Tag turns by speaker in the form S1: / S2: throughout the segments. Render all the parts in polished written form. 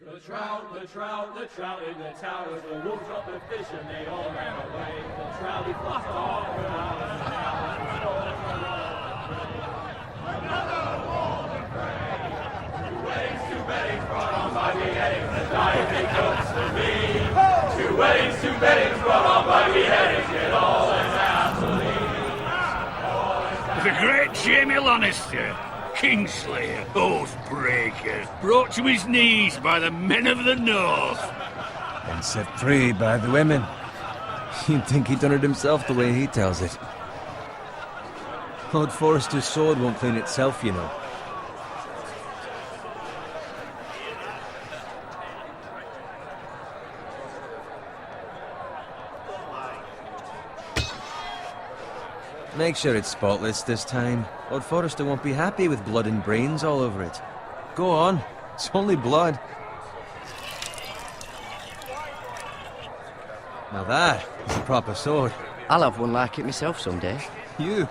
S1: The trout in the towers, the wolves dropped the fish and they all ran away. The trout he flopped off without a another war of prey. Two weddings brought on by beheadings, the dying they cooks for me. Two weddings brought on by beheadings, yet all is happily.
S2: The great Jamie Lannister, Kingslayer, Oathbreaker, brought to his knees by the men of the North.
S3: And set free by the women. You'd think he'd done it himself the way he tells it. Lord Forrester's sword won't clean itself, you know. Make sure it's spotless this time. Lord Forrester won't be happy with blood and brains all over it. Go on. It's only blood. Now that is a proper sword.
S4: I'll have one like it myself someday.
S3: You'll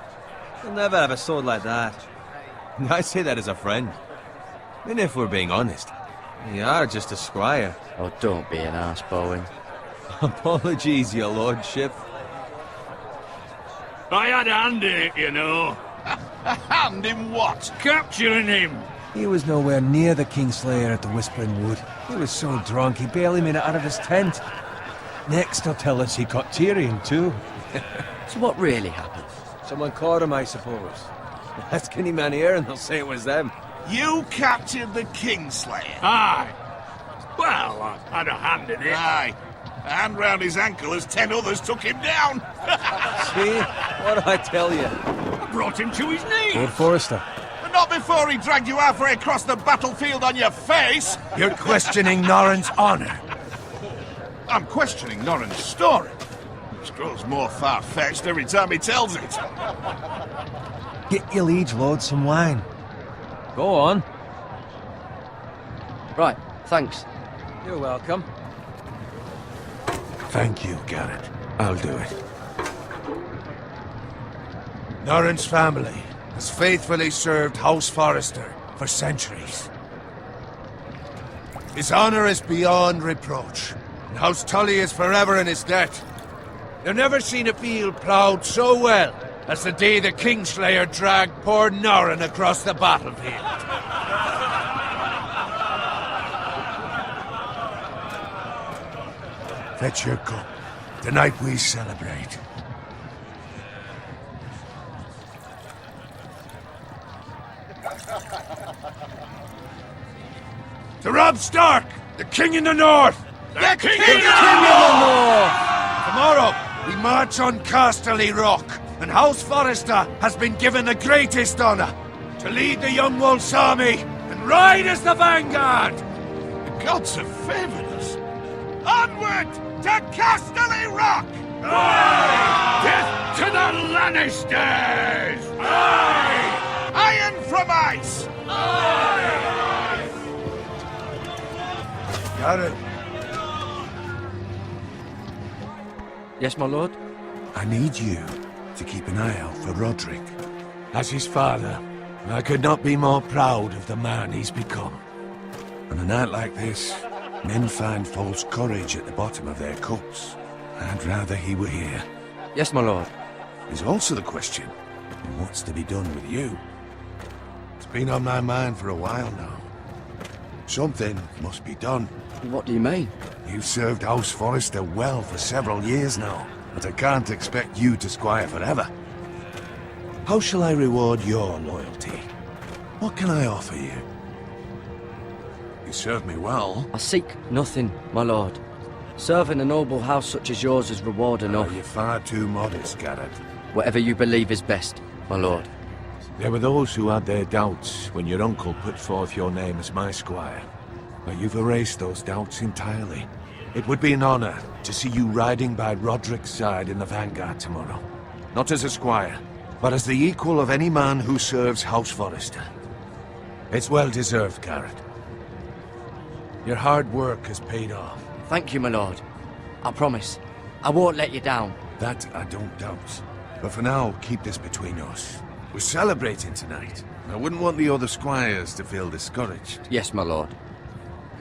S3: never have a sword like that. I say that as a friend. And if we're being honest, you are just a squire.
S4: Oh, don't be an arse, Bowen.
S3: Apologies, your lordship.
S2: I had a hand in it, you know.
S5: A hand in what?
S2: Capturing him.
S3: He was nowhere near the Kingslayer at the Whispering Wood. He was so drunk he barely made it out of his tent. Next he'll tell us he caught Tyrion too.
S4: So what really happened?
S3: Someone caught him, I suppose. Ask any man here and they'll say it was them.
S5: You captured the Kingslayer?
S2: Aye. Well, I had a hand in it.
S5: Aye. A hand round his ankle as 10 others took him down.
S3: See? What did I tell you?
S2: I brought him to his knees.
S3: Lord Forrester.
S5: But not before he dragged you halfway across the battlefield on your face.
S6: You're questioning Norrin's honor.
S5: I'm questioning Norrin's story. Which grows more far-fetched every time he tells it.
S3: Get your liege lord some wine. Go on.
S4: Right, thanks.
S3: You're welcome.
S6: Thank you, Garrett. I'll do it. Norrin's family has faithfully served House Forrester for centuries. His honor is beyond reproach, and House Tully is forever in his debt. You've never seen a field ploughed so well as the day the Kingslayer dragged poor Norrin across the battlefield. Fetch your cup. Tonight we celebrate. To Robb Stark, the King in the North!
S5: The King
S6: in the North! Tomorrow, we march on Casterly Rock, and House Forrester has been given the greatest honor to lead the Young Wolf's army and ride as the vanguard!
S5: The gods have favored us. Onward to Casterly Rock!
S2: Aye! Death to the Lannisters!
S5: Aye! Iron from ice!
S2: Aye!
S6: Got it.
S4: Yes, my lord?
S6: I need you to keep an eye out for Roderick. As his father, I could not be more proud of the man he's become. On a night like this, men find false courage at the bottom of their cups. I'd rather he were here.
S4: Yes, my lord.
S6: There's also the question, what's to be done with you? It's been on my mind for a while now. Something must be done.
S4: What do you mean?
S6: You've served House Forrester well for several years now, but I can't expect you to squire forever. How shall I reward your loyalty? What can I offer you? You served me well.
S4: I seek nothing, my lord. Serving a noble house such as yours is reward enough.
S6: You're far too modest, Garrett.
S4: Whatever you believe is best, my lord.
S6: There were those who had their doubts when your uncle put forth your name as my squire. But you've erased those doubts entirely. It would be an honor to see you riding by Roderick's side in the vanguard tomorrow. Not as a squire, but as the equal of any man who serves House Forrester. It's well deserved, Garrett. Your hard work has paid off.
S4: Thank you, my lord. I promise. I won't let you down.
S6: That I don't doubt. But for now, keep this between us. We're celebrating tonight. I wouldn't want the other squires to feel discouraged.
S4: Yes, my lord.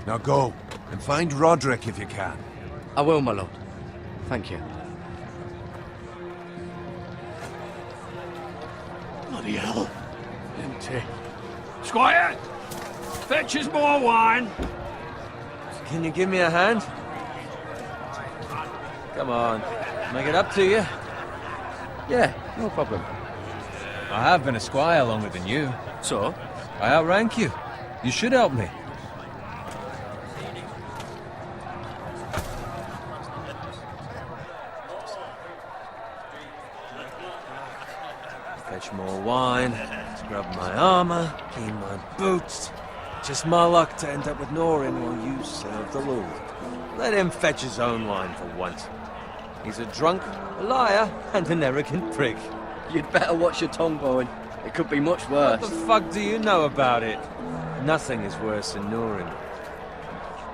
S6: Now go, and find Roderick if you can.
S4: I will, my lord. Thank you.
S2: Bloody hell. Empty. Squire! Fetch us more wine.
S3: Can you give me a hand? Come on. Make it up to you.
S4: Yeah, no problem.
S3: I have been a squire longer than you.
S4: So?
S3: I outrank you. You should help me. Fetch more wine, scrub my armor, clean my boots. Just my luck to end up with Norin while you serve the Lord. Let him fetch his own wine for once. He's a drunk, a liar, and an arrogant prick.
S4: You'd better watch your tongue, Bowen. It could be much worse.
S3: What the fuck do you know about it? Nothing is worse than Norin.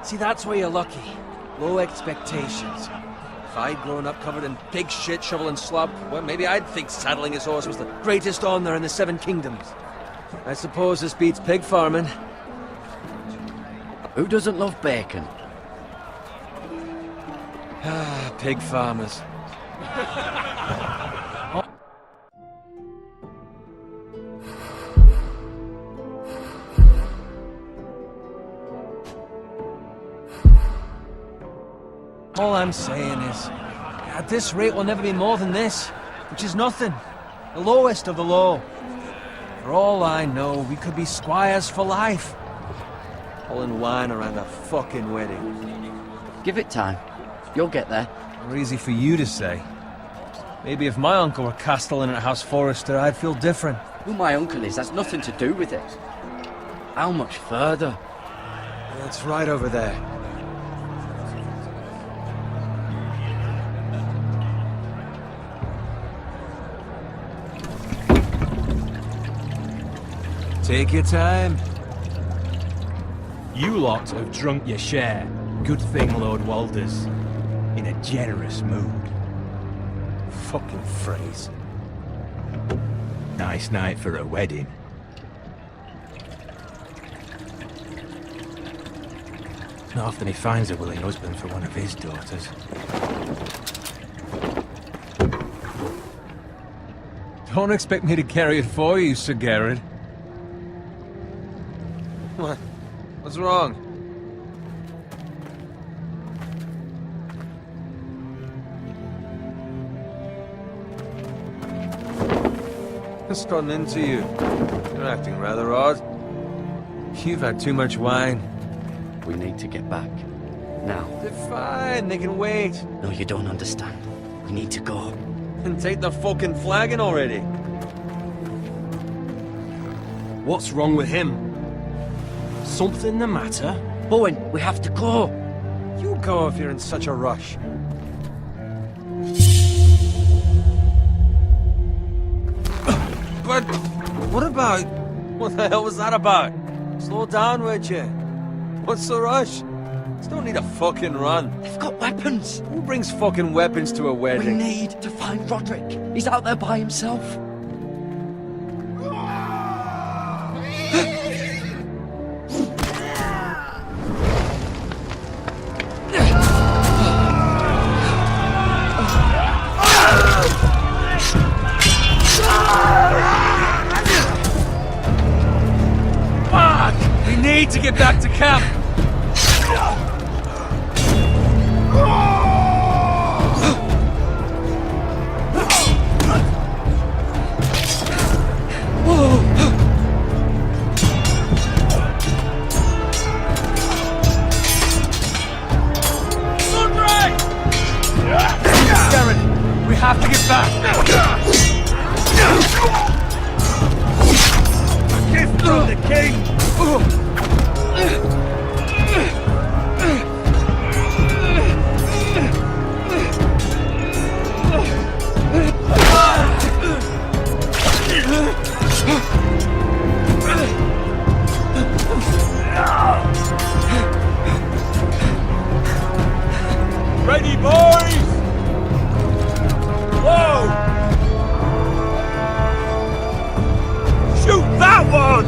S3: See, that's where you're lucky. Low expectations. If I'd grown up covered in pig shit, shovel and slop, well, maybe I'd think saddling his horse was the greatest honor in the Seven Kingdoms. I suppose this beats pig farming.
S4: Who doesn't love bacon?
S3: Ah, pig farmers. All I'm saying is, at this rate we'll never be more than this, which is nothing. The lowest of the low. For all I know, we could be squires for life. Pulling wine around a fucking wedding.
S4: Give it time. You'll get there.
S3: More easy for you to say. Maybe if my uncle were castellan at House Forrester, I'd feel different.
S4: Who my uncle is has nothing to do with it. How much further?
S3: It's right over there. Take your time.
S7: You lot have drunk your share. Good thing Lord Walder's in a generous mood.
S3: Fucking phrase.
S7: Nice night for a wedding. Not often he finds a willing husband for one of his daughters.
S3: Don't expect me to carry it for you, Sir Garrett. What? What's wrong? What's gotten into you? You're acting rather odd. You've had too much wine.
S4: We need to get back. Now.
S3: They're fine, they can wait.
S4: No, you don't understand. We need to go.
S3: And take the fucking flagon already.
S7: What's wrong with him? Something the matter?
S4: Bowen, we have to go.
S3: You go if you're in such a rush. But what about... What the hell was that about? Slow down, would you? What's the rush? Just don't need a fucking run.
S4: They've got weapons.
S3: Who brings fucking weapons to a
S4: We
S3: wedding?
S4: need to find Roderick. He's out there by himself.
S3: We need to get back to camp. Darren, we have to get back. Gift from the king. Ready, boys! Whoa! Shoot that one!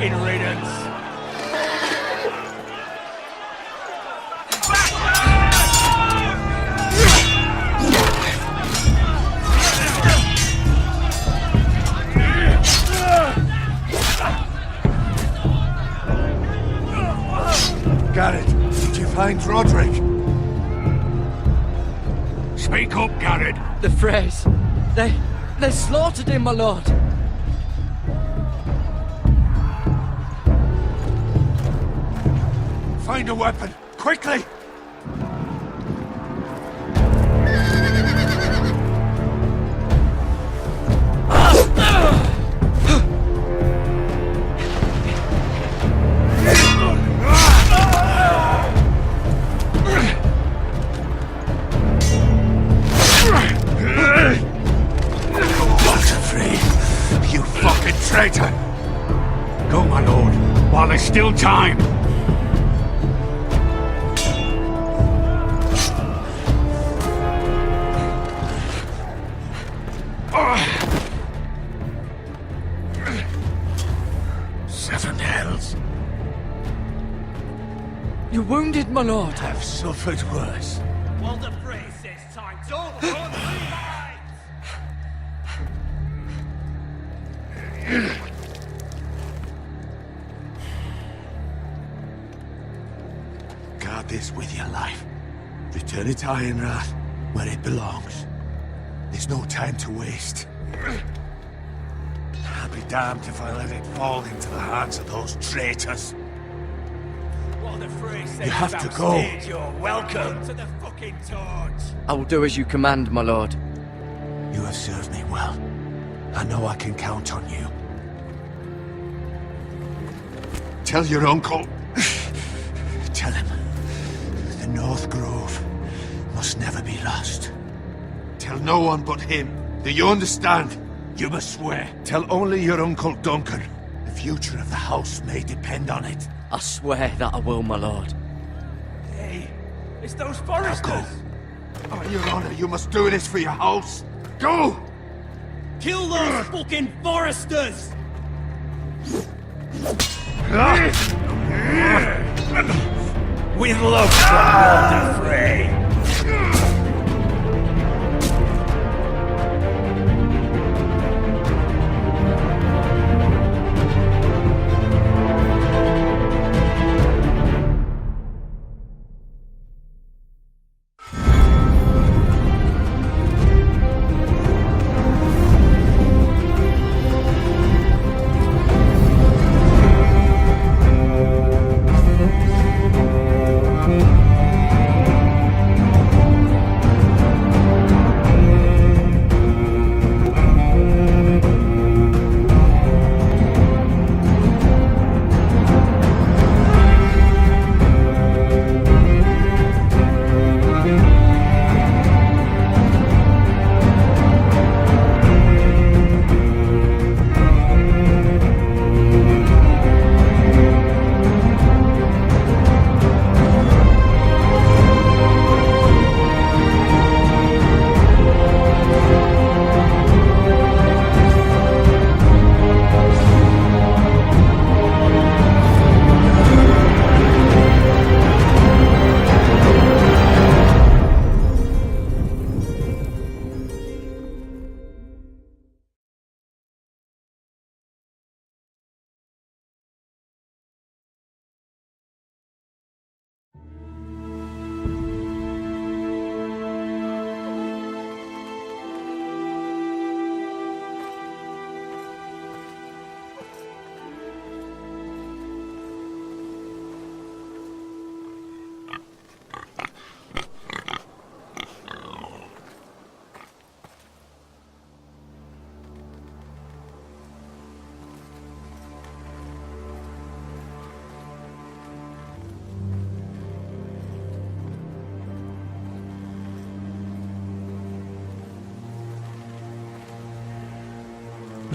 S2: fucking riddance.
S6: Garrett, did you find Roderick?
S2: Speak up, Garrett.
S4: The Freys. They slaughtered him, my lord.
S6: Find a weapon, quickly! You fucking traitor!
S2: Go, my lord, while there's still time.
S6: Seven hells.
S4: You're wounded, my lord.
S6: I've suffered worse.
S1: Well, the Frey says time. Don't run,
S6: Guard this with your life. Return it to Ironrath, where it belongs. There's no time to waste. I'll be damned if I let it fall into the hands of those traitors.
S1: Well, the Frey says
S6: You have to go.
S1: You're welcome to the fucking torch.
S4: I will do as you command, my lord.
S6: You have served me well. I know I can count on you. Tell your uncle. Tell him. The North Grove must never be lost. Tell no one but him. Do you understand? You must swear. Tell only your Uncle Duncan. The future of the house may depend on it.
S4: I swear that I will, my lord.
S1: Hey, it's those
S6: Now
S1: foresters.
S6: go. Oh, your honor, you must do this for your house. Go!
S1: Kill those fucking foresters. With love from Walder Frey.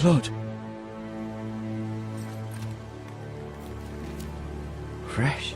S4: Lord. Fresh.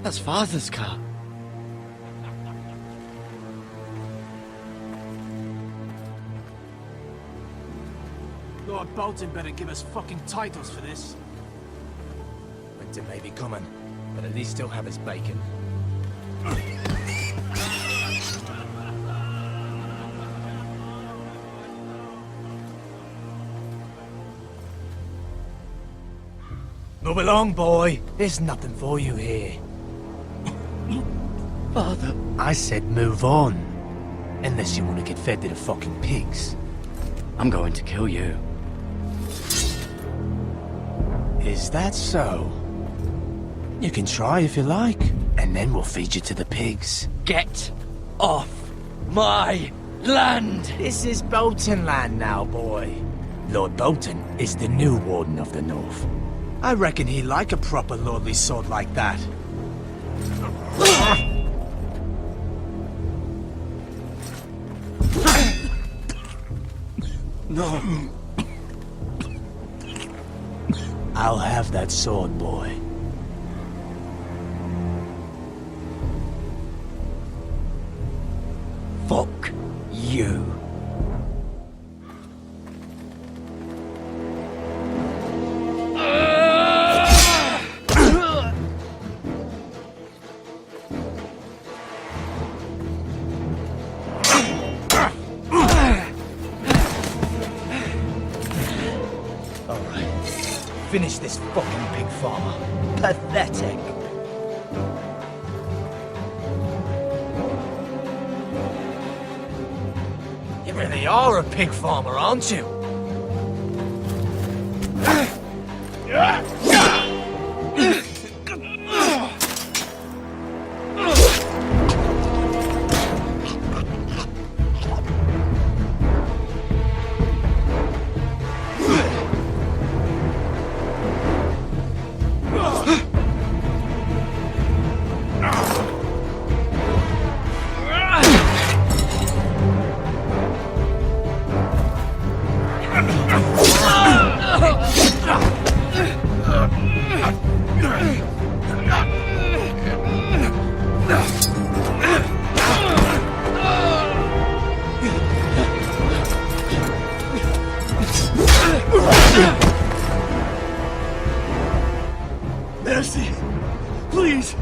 S4: That's Father's car.
S7: Lord Bolton better give us fucking titles for this. Winter may be coming, but at least he'll have his bacon. Move along, boy. There's nothing for you here.
S4: Father.
S7: I said move on. Unless you want to get fed to the fucking pigs.
S4: I'm going to kill you.
S7: Is that so? You can try if you like, and then we'll feed you to the pigs.
S4: Get off my land!
S7: This is Bolton land now, boy. Lord Bolton is the new Warden of the North. I reckon he'd like a proper lordly sword like that.
S4: No.
S7: I'll have that sword, boy.
S4: Fuck you.
S7: Finish this fucking pig farmer. Pathetic. You really are a pig farmer, aren't you?
S4: Mercy! Please!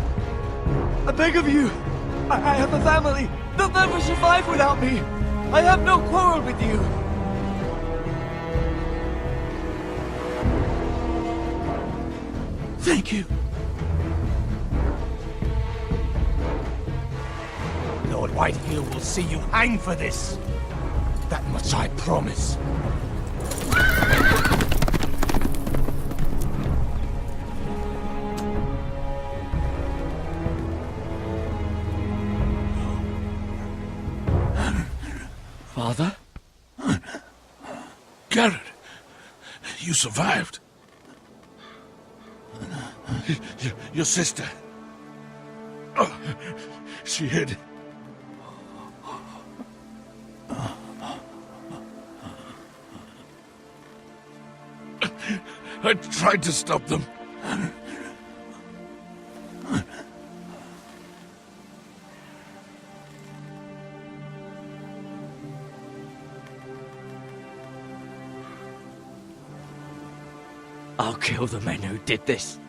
S4: I beg of you! I have a family! They'll never survive without me! I have no quarrel with you! Thank you!
S7: Lord Whitehill will see you hang for this. That much I promise.
S4: Father?
S5: Garrett, you survived. Your sister. Oh, she hid. I tried to stop them.
S4: I'll kill the men who did this.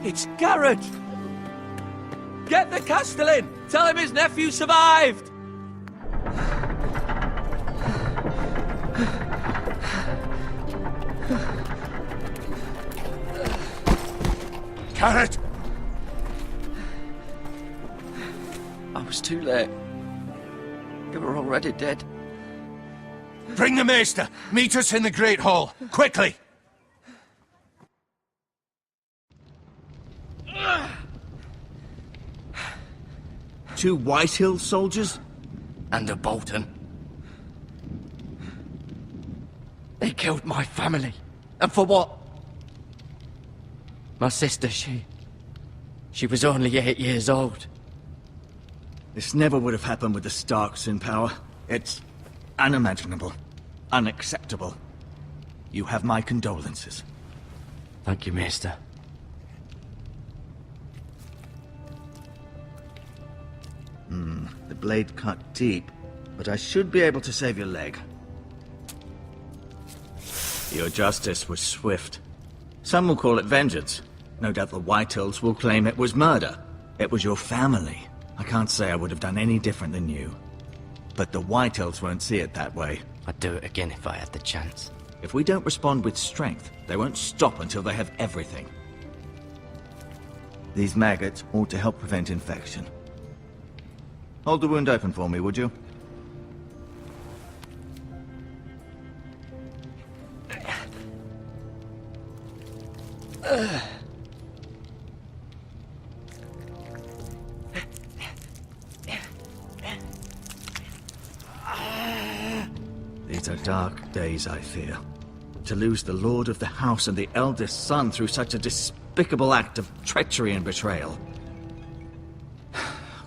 S3: It's Garrett! Get the Castellan! Tell him his nephew survived!
S5: Garrett!
S4: I was too late. They were already dead.
S5: Bring the Maester! Meet us in the Great Hall! Quickly!
S8: Two Whitehill soldiers?
S4: And a Bolton.
S8: They killed my family. And for what? My sister, she was only 8 years old.
S4: This never would have happened with the Starks in power. It's unimaginable. Unacceptable. You have my condolences.
S8: Thank you, Maester.
S4: The blade cut deep, but I should be able to save your leg. Your justice was swift. Some will call it vengeance. No doubt the Whitehills will claim it was murder. It was your family. I can't say I would have done any different than you. But the Whitehills won't see it that way.
S8: I'd do it again if I had the chance.
S4: If we don't respond with strength, they won't stop until they have everything. These maggots ought to help prevent infection. Hold the wound open for me, would you? These are dark days, I fear. To lose the Lord of the House and the eldest son through such a despicable act of treachery and betrayal.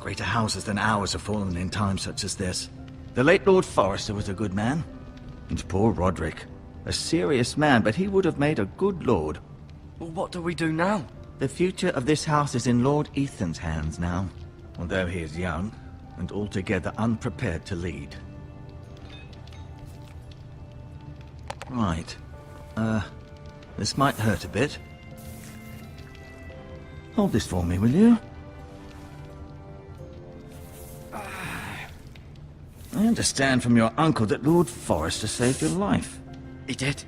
S4: Greater houses than ours have fallen in times such as this. The late Lord Forrester was a good man. And poor Roderick. A serious man, but he would have made a good lord.
S8: Well, what do we do now?
S4: The future of this house is in Lord Ethan's hands now. Although he is young, and altogether unprepared to lead. Right. This might hurt a bit. Hold this for me, will you? I understand from your uncle that Lord Forrester saved your life.
S8: He did.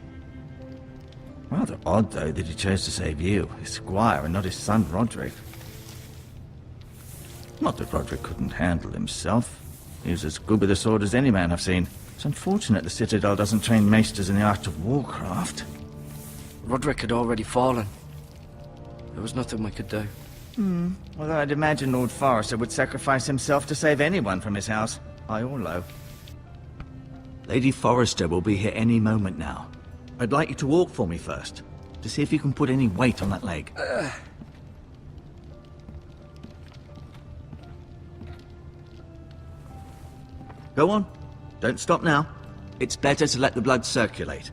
S4: Rather odd, though, that he chose to save you, his squire, and not his son Roderick. Not that Roderick couldn't handle himself. He was as good with a sword as any man I've seen. It's unfortunate the Citadel doesn't train maesters in the art of warcraft.
S8: Roderick had already fallen. There was nothing we could do.
S4: Although I'd imagine Lord Forrester would sacrifice himself to save anyone from his house, high or low. Lady Forrester will be here any moment now. I'd like you to walk for me first, to see if you can put any weight on that leg. Go on. Don't stop now. It's better to let the blood circulate.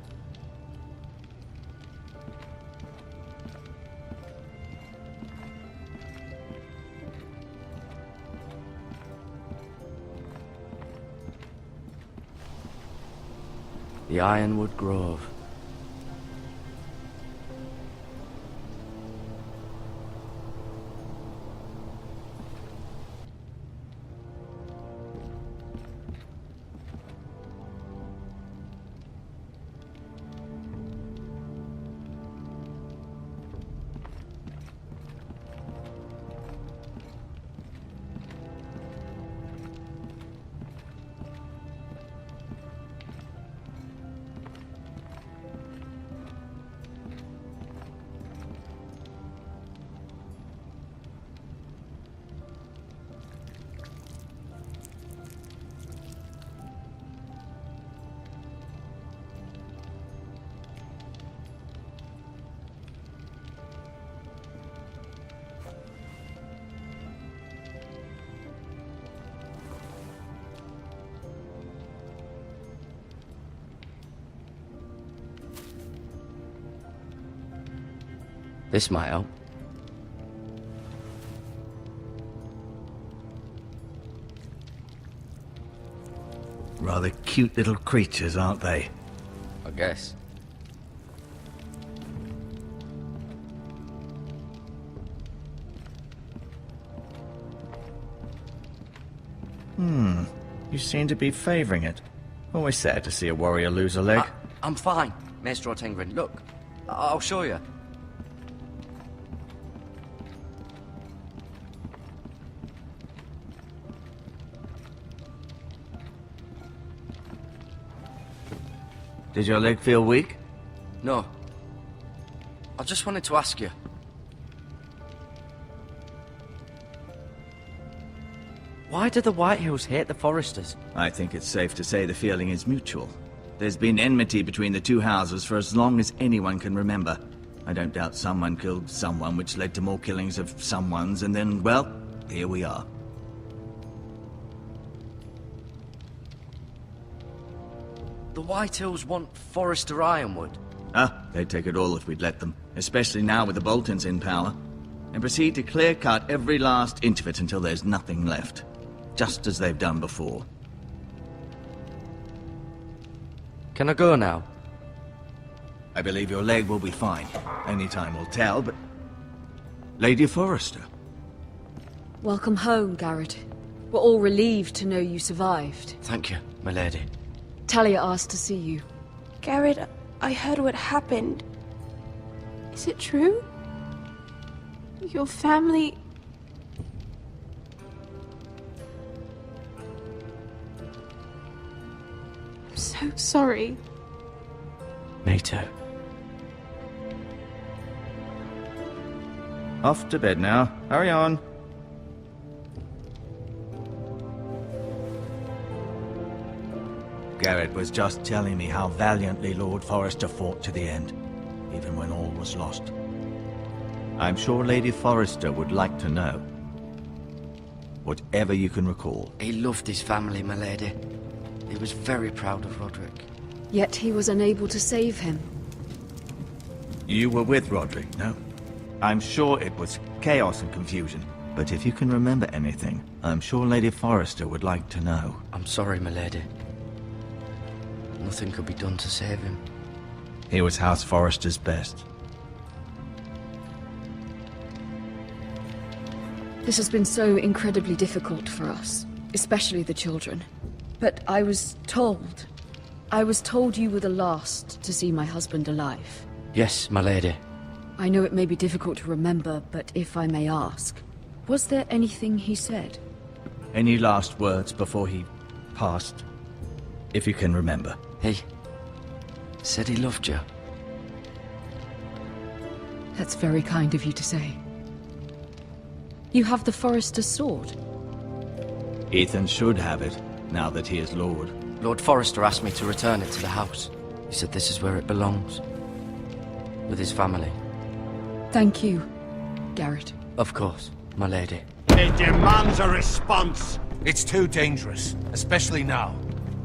S8: The Ironwood Grove. This might help.
S4: Rather cute little creatures, aren't they?
S8: I guess.
S4: You seem to be favoring it. Always sad to see a warrior lose a leg.
S8: I'm fine, Maester Ortengren. Look, I'll show you.
S4: Did your leg feel weak?
S8: No. I just wanted to ask you. Why do the Whitehills hate the Foresters?
S4: I think it's safe to say the feeling is mutual. There's been enmity between the two houses for as long as anyone can remember. I don't doubt someone killed someone, which led to more killings of someones, and then, well, here we are.
S8: The Whitehills want Forrester Ironwood.
S4: Ah, they'd take it all if we'd let them, especially now with the Boltons in power, and proceed to clear-cut every last inch of it until there's nothing left, just as they've done before.
S8: Can I go now?
S4: I believe your leg will be fine. Only time will tell, but... Lady Forrester.
S9: Welcome home, Garrett. We're all relieved to know you survived.
S8: Thank you, my lady.
S9: Talia asked to see you.
S10: Garrett, I heard what happened. Is it true? Your family... I'm so sorry.
S8: Me too.
S4: Off to bed now. Hurry on. Garrett was just telling me how valiantly Lord Forrester fought to the end, even when all was lost. I'm sure Lady Forrester would like to know. Whatever you can recall.
S8: He loved his family, my lady. He was very proud of Roderick.
S9: Yet he was unable to save him.
S4: You were with Roderick, no? I'm sure it was chaos and confusion, but if you can remember anything, I'm sure Lady Forrester would like to know.
S8: I'm sorry, my lady. Nothing could be done to save him.
S4: He was House Forrester's best.
S9: This has been so incredibly difficult for us, especially the children. But I was told you were the last to see my husband alive.
S8: Yes, my lady.
S9: I know it may be difficult to remember, but if I may ask, was there anything he said?
S4: Any last words before he passed? If you can remember.
S8: He said he loved you.
S9: That's very kind of you to say. You have the Forrester's sword.
S4: Ethan should have it, now that he is Lord.
S8: Lord Forrester asked me to return it to the house. He said this is where it belongs. With his family.
S9: Thank you, Garrett.
S8: Of course, my lady.
S11: It demands a response.
S6: It's too dangerous, especially now.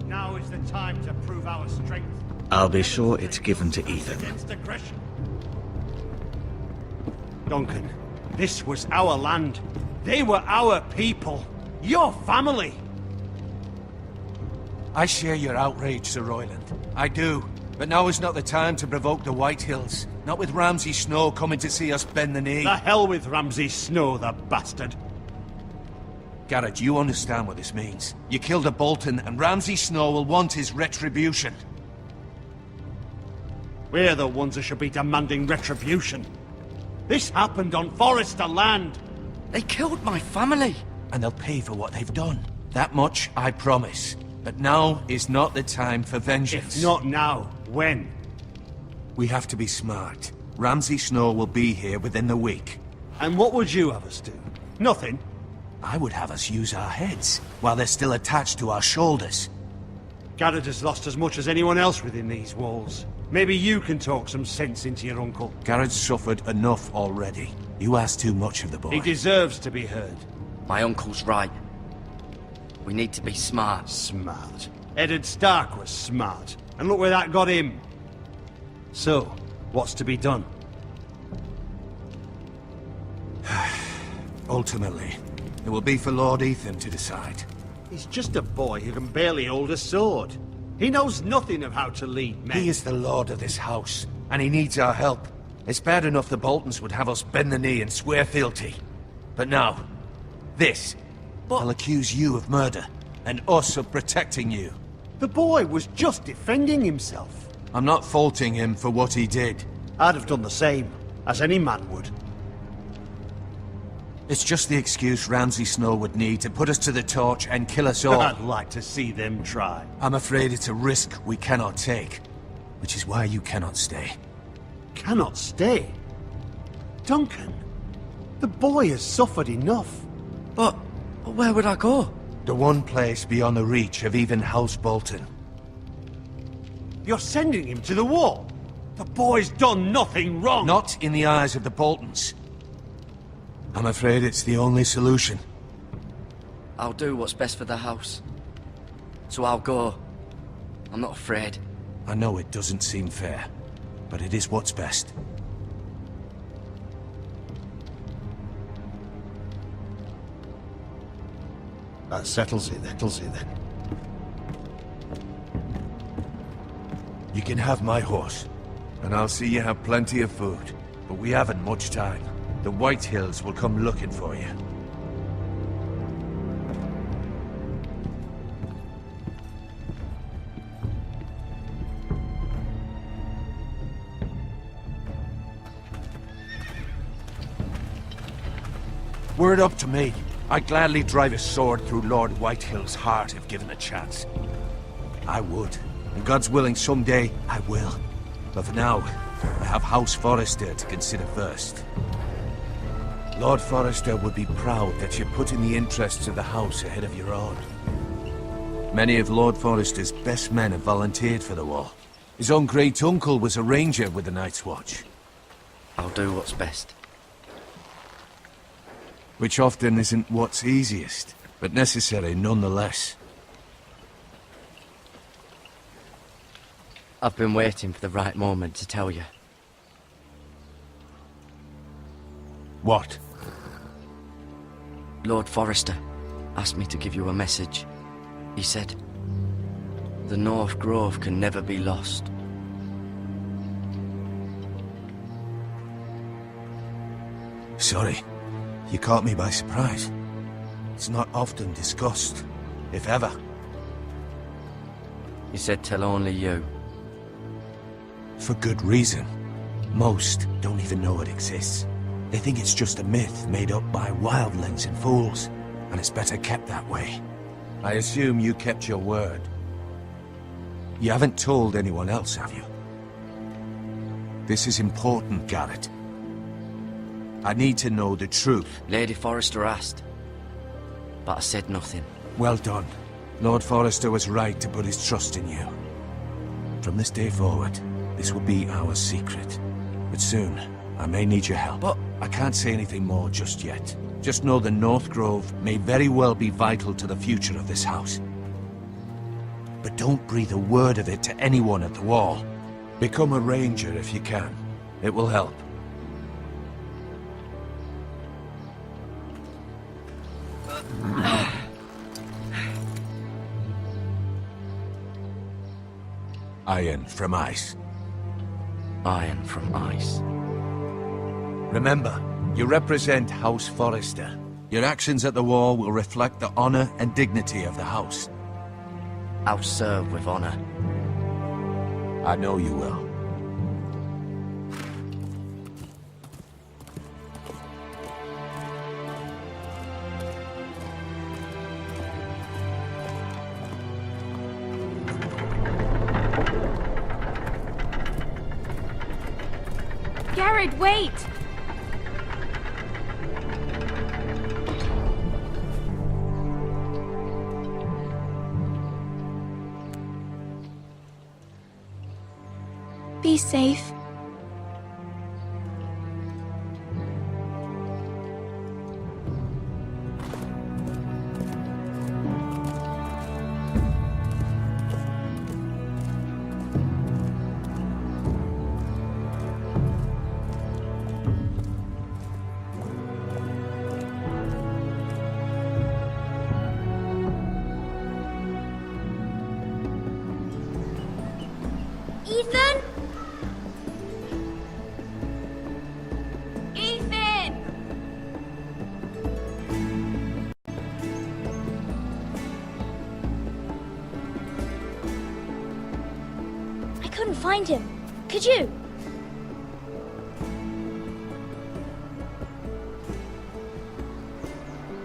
S11: Now is the time to prove our strength.
S4: I'll be sure it's given to Ethan.
S11: Against aggression. Duncan, this was our land. They were our people. Your family.
S6: I share your outrage, Sir Royland. I do. But now is not the time to provoke the Whitehills. Not with Ramsay Snow coming to see us bend the knee.
S11: The hell with Ramsay Snow, the bastard.
S6: Garrett, you understand what this means. You killed a Bolton, and Ramsay Snow will want his retribution.
S11: We're the ones who should be demanding retribution. This happened on Forrester land.
S8: They killed my family.
S6: And they'll pay for what they've done. That much I promise. But now is not the time for vengeance.
S11: If not now, when?
S6: We have to be smart. Ramsay Snow will be here within the week.
S11: And what would you have us do? Nothing?
S6: I would have us use our heads, while they're still attached to our shoulders.
S11: Garrett has lost as much as anyone else within these walls. Maybe you can talk some sense into your uncle.
S6: Garrett's suffered enough already. You ask too much of the boy.
S11: He deserves to be heard.
S8: My uncle's right. We need to be smart.
S11: Smart. Eddard Stark was smart. And look where that got him. So, what's to be done?
S6: Ultimately, it will be for Lord Ethan to decide.
S11: He's just a boy who can barely hold a sword. He knows nothing of how to lead men.
S6: He is the lord of this house, and he needs our help. It's bad enough the Boltons would have us bend the knee and swear fealty. But now, this. I'll accuse you of murder, and us of protecting you.
S11: The boy was just defending himself.
S6: I'm not faulting him for what he did.
S11: I'd have done the same, as any man would.
S6: It's just the excuse Ramsay Snow would need to put us to the torch and kill us all.
S11: I'd like to see them try.
S6: I'm afraid it's a risk we cannot take, which is why you cannot stay.
S11: Cannot stay? Duncan, the boy has suffered enough.
S8: But where would I go?
S6: The one place beyond the reach of even House Bolton.
S11: You're sending him to the wall? The boy's done nothing wrong!
S6: Not in the eyes of the Boltons. I'm afraid it's the only solution.
S8: I'll do what's best for the house. So I'll go. I'm not afraid.
S6: I know it doesn't seem fair, but it is what's best.
S11: That settles it then.
S6: You can have my horse, and I'll see you have plenty of food. But we haven't much time. The White Hills will come looking for you. Were it up to me, I'd gladly drive a sword through Lord Whitehill's heart if given a chance. I would, and God's willing someday I will. But for now, I have House Forrester to consider first. Lord Forrester would be proud that you're putting the interests of the house ahead of your own. Many of Lord Forrester's best men have volunteered for the war. His own great-uncle was a ranger with the Night's Watch.
S8: I'll do what's best.
S6: Which often isn't what's easiest, but necessary nonetheless.
S8: I've been waiting for the right moment to tell you.
S6: What?
S8: Lord Forrester asked me to give you a message. He said, the North Grove can never be lost.
S6: Sorry. You caught me by surprise. It's not often discussed, if ever.
S8: He said tell only you.
S6: For good reason. Most don't even know it exists. They think it's just a myth made up by wildlings and fools, and it's better kept that way. I assume you kept your word. You haven't told anyone else, have you? This is important, Garrett. I need to know the truth.
S8: Lady Forrester asked, but I said nothing.
S6: Well done. Lord Forrester was right to put his trust in you. From this day forward, this will be our secret. But soon, I may need your help. But I can't say anything more just yet. Just know the North Grove may very well be vital to the future of this house. But don't breathe a word of it to anyone at the wall. Become a ranger if you can. It will help. Iron from ice.
S8: Iron from ice.
S6: Remember, you represent House Forrester. Your actions at the war will reflect the honor and dignity of the house.
S8: I'll serve with honor.
S6: I know you will.
S10: Garrett, wait! Be safe.
S12: Ethan? I couldn't find him. Could you?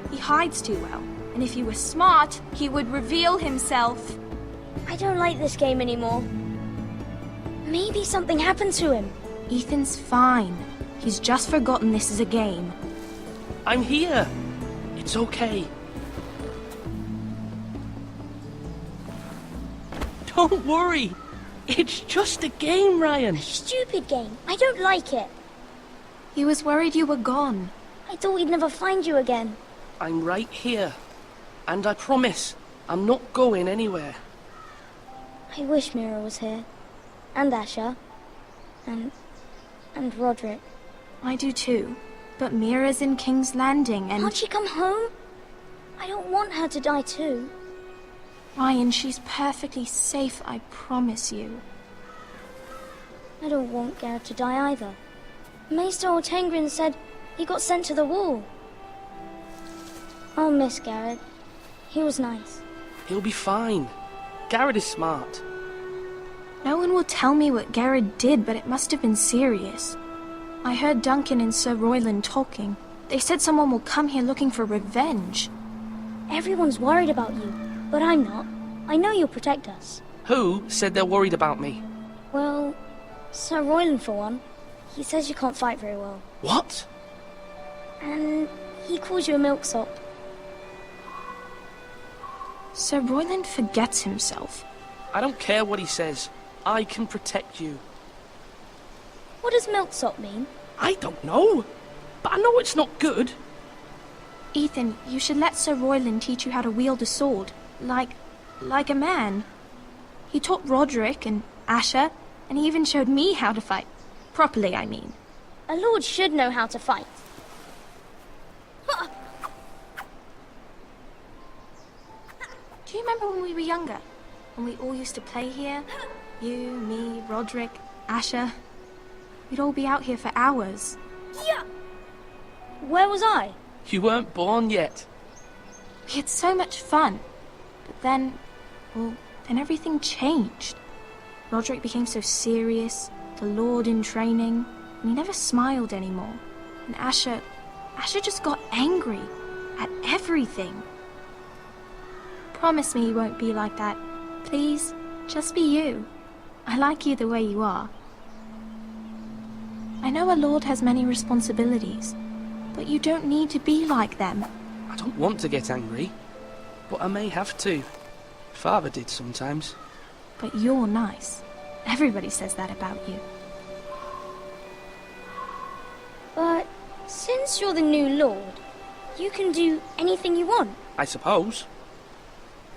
S10: He hides too well, and if he was smart, he would reveal himself.
S12: I don't like this game anymore. Maybe something happened to him.
S10: Ethan's fine. He's just forgotten this is a game.
S13: I'm here. It's okay. Don't worry. It's just a game, Ryan.
S12: Stupid game. I don't like it.
S10: He was worried you were gone.
S12: I thought we'd never find you again.
S13: I'm right here. And I promise, I'm not going anywhere.
S12: I wish Mira was here. And Asher. And Roderick.
S10: I do too. But Mira's in King's Landing and...
S12: Can't she come home? I don't want her to die too.
S10: Ryan, she's perfectly safe, I promise you.
S12: I don't want Garrett to die either. Maester Ortengrin said he got sent to the wall. I'll miss Garrett. He was nice.
S13: He'll be fine. Garrett is smart.
S10: No one will tell me what Garrett did, but it must have been serious. I heard Duncan and Sir Royland talking. They said someone will come here looking for revenge.
S12: Everyone's worried about you, but I'm not. I know you'll protect us.
S13: Who said they're worried about me?
S12: Well, Sir Royland for one. He says you can't fight very well.
S13: What?
S12: And he calls you a milksop.
S10: Sir Royland forgets himself.
S13: I don't care what he says. I can protect you.
S12: What does milksop mean?
S13: I don't know. But I know it's not good.
S10: Ethan, you should let Sir Royland teach you how to wield a sword. Like a man. He taught Roderick and Asher, and he even showed me how to fight. Properly, I mean.
S12: A lord should know how to fight.
S10: Do you remember when we were younger? When we all used to play here? You, me, Roderick, Asher. We'd all be out here for hours.
S12: Yeah. Where was I?
S13: You weren't born yet.
S10: We had so much fun. But then everything changed. Roderick became so serious, the Lord in training, and he never smiled anymore. And Asher just got angry at everything. Promise me you won't be like that. Please, just be you. I like you the way you are. I know a lord has many responsibilities, but you don't need to be like them.
S13: I don't want to get angry, but I may have to. Father did sometimes.
S10: But you're nice. Everybody says that about you.
S12: But since you're the new lord, you can do anything you want.
S13: I suppose.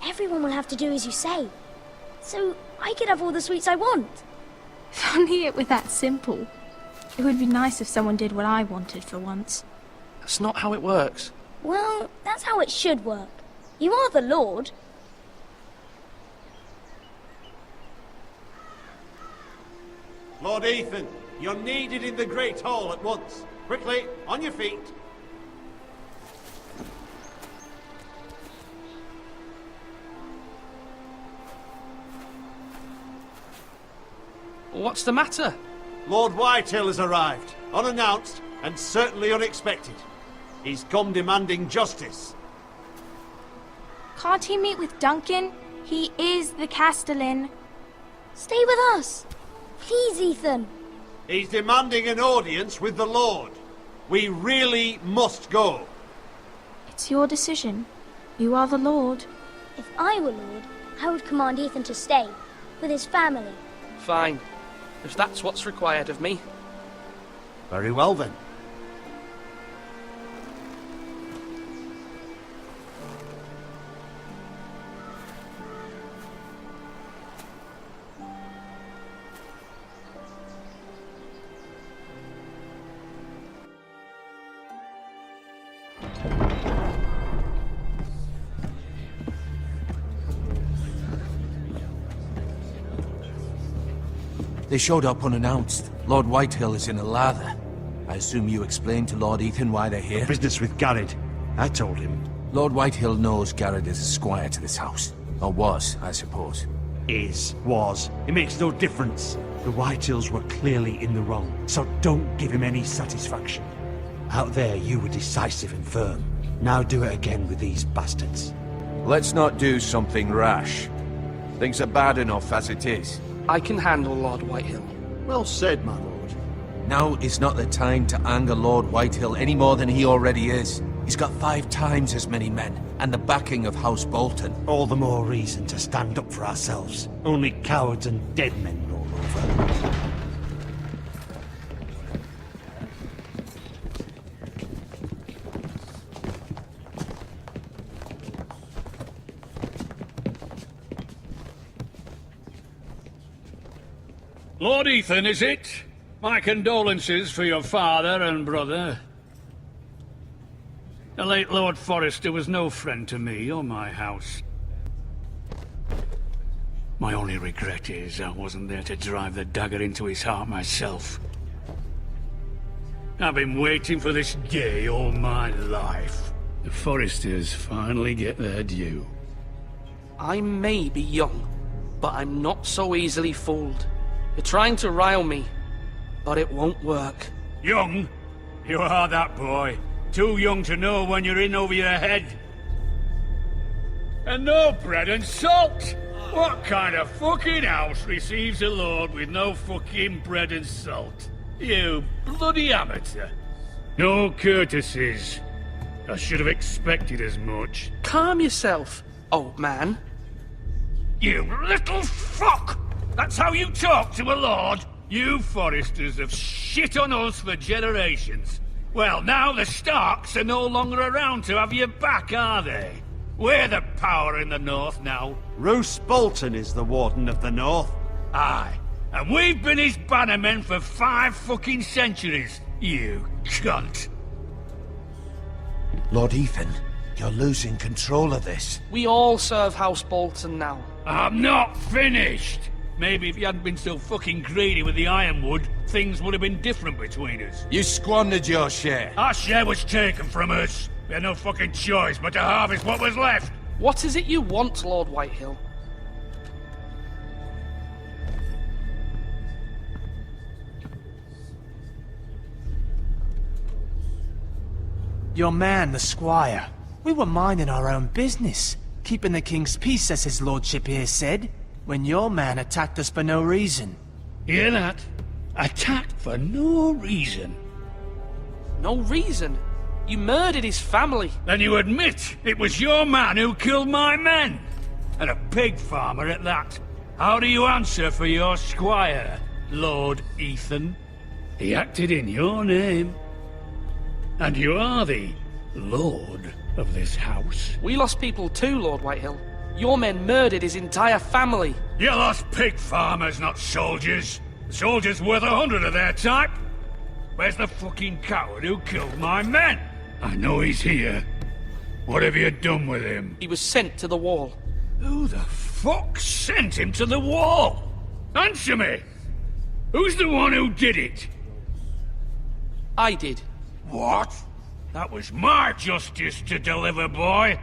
S12: Everyone will have to do as you say. So I could have all the sweets I want.
S10: If only it were that simple. It would be nice if someone did what I wanted for once.
S13: That's not how it works.
S12: Well, that's how it should work. You are the lord.
S11: Lord Ethan, you're needed in the Great Hall at once. Quickly, on your feet.
S13: What's the matter?
S11: Lord Whitehill has arrived, unannounced and certainly unexpected. He's come demanding justice.
S10: Can't he meet with Duncan? He is the Castellan.
S12: Stay with us. Please, Ethan.
S11: He's demanding an audience with the Lord. We really must go.
S10: It's your decision. You are the Lord.
S12: If I were Lord, I would command Ethan to stay, with his family.
S13: Fine. If that's what's required of me.
S11: Very well then.
S6: They showed up unannounced. Lord Whitehill is in a lather. I assume you explained to Lord Ethan why they're here?
S11: Business with Garrett. I told him.
S6: Lord Whitehill knows Garrett is a squire to this house. Or was, I suppose.
S11: Was. It makes no difference. The Whitehills were clearly in the wrong, so don't give him any satisfaction. Out there, you were decisive and firm. Now do it again with these bastards.
S6: Let's not do something rash. Things are bad enough as it is.
S13: I can handle Lord Whitehill.
S11: Well said, my lord.
S6: Now is not the time to anger Lord Whitehill any more than he already is. He's got 5 times as many men, and the backing of House Bolton.
S11: All the more reason to stand up for ourselves. Only cowards and dead men roll over.
S2: Lord Ethan, is it? My condolences for your father and brother. The late Lord Forrester was no friend to me or my house. My only regret is I wasn't there to drive the dagger into his heart myself. I've been waiting for this day all my life. The Forresters finally get their due.
S13: I may be young, but I'm not so easily fooled. You're trying to rile me, but it won't work.
S2: Young? You are that boy. Too young to know when you're in over your head. And no bread and salt! What kind of fucking house receives a lord with no fucking bread and salt? You bloody amateur. No courtesies. I should have expected as much.
S13: Calm yourself, old man.
S2: You little fuck! That's how you talk to a lord? You Forresters have shit on us for generations. Well, now the Starks are no longer around to have your back, are they? We're the power in the north now.
S11: Roose Bolton is the Warden of the North.
S2: Aye. And we've been his bannermen for 5 fucking centuries. You cunt.
S6: Lord Ethan, you're losing control of this.
S13: We all serve House Bolton now.
S2: I'm not finished. Maybe if you hadn't been so fucking greedy with the ironwood, things would have been different between us.
S6: You squandered your share.
S2: Our share was taken from us. We had no fucking choice but to harvest what was left.
S13: What is it you want, Lord Whitehill?
S7: Your man, the squire. We were minding our own business, keeping the king's peace, as his lordship here said, when your man attacked us for no reason.
S2: Hear that? Attacked for no reason.
S13: No reason? You murdered his family.
S2: Then you admit it was your man who killed my men? And a pig farmer at that. How do you answer for your squire, Lord Ethan? He acted in your name. And you are the lord of this house.
S13: We lost people too, Lord Whitehill. Your men murdered his entire family.
S2: You lost pig farmers, not soldiers. The soldiers worth 100 of their type. Where's the fucking coward who killed my men? I know he's here. What have you done with him?
S13: He was sent to the wall.
S2: Who the fuck sent him to the wall? Answer me! Who's the one who did it?
S13: I did.
S2: What? That was my justice to deliver, boy.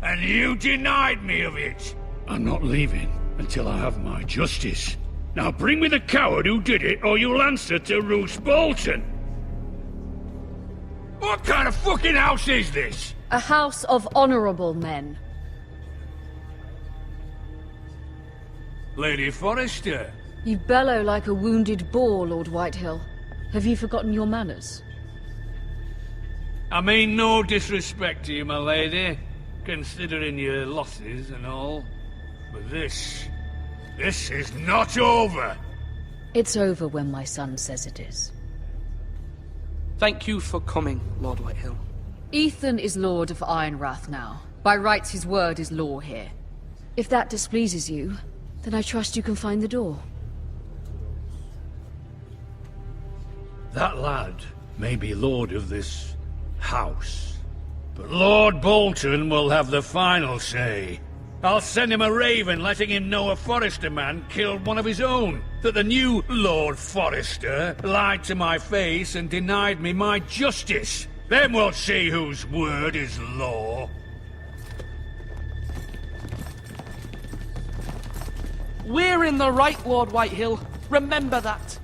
S2: And you denied me of it. I'm not leaving until I have my justice. Now bring me the coward who did it, or you'll answer to Roose Bolton. What kind of fucking house is this?
S9: A house of honorable men.
S2: Lady Forrester.
S9: You bellow like a wounded boar, Lord Whitehill. Have you forgotten your manners?
S2: I mean no disrespect to you, my lady, considering your losses and all. But this is not over.
S9: It's over when my son says it is.
S13: Thank you for coming, Lord Whitehill.
S9: Ethan is Lord of Ironrath now. By rights, his word is law here. If that displeases you, then I trust you can find the door.
S2: That lad may be lord of this house, but Lord Bolton will have the final say. I'll send him a raven letting him know a Forrester man killed one of his own, that the new Lord Forrester lied to my face and denied me my justice. Then we'll see whose word is law.
S13: We're in the right, Lord Whitehill. Remember that.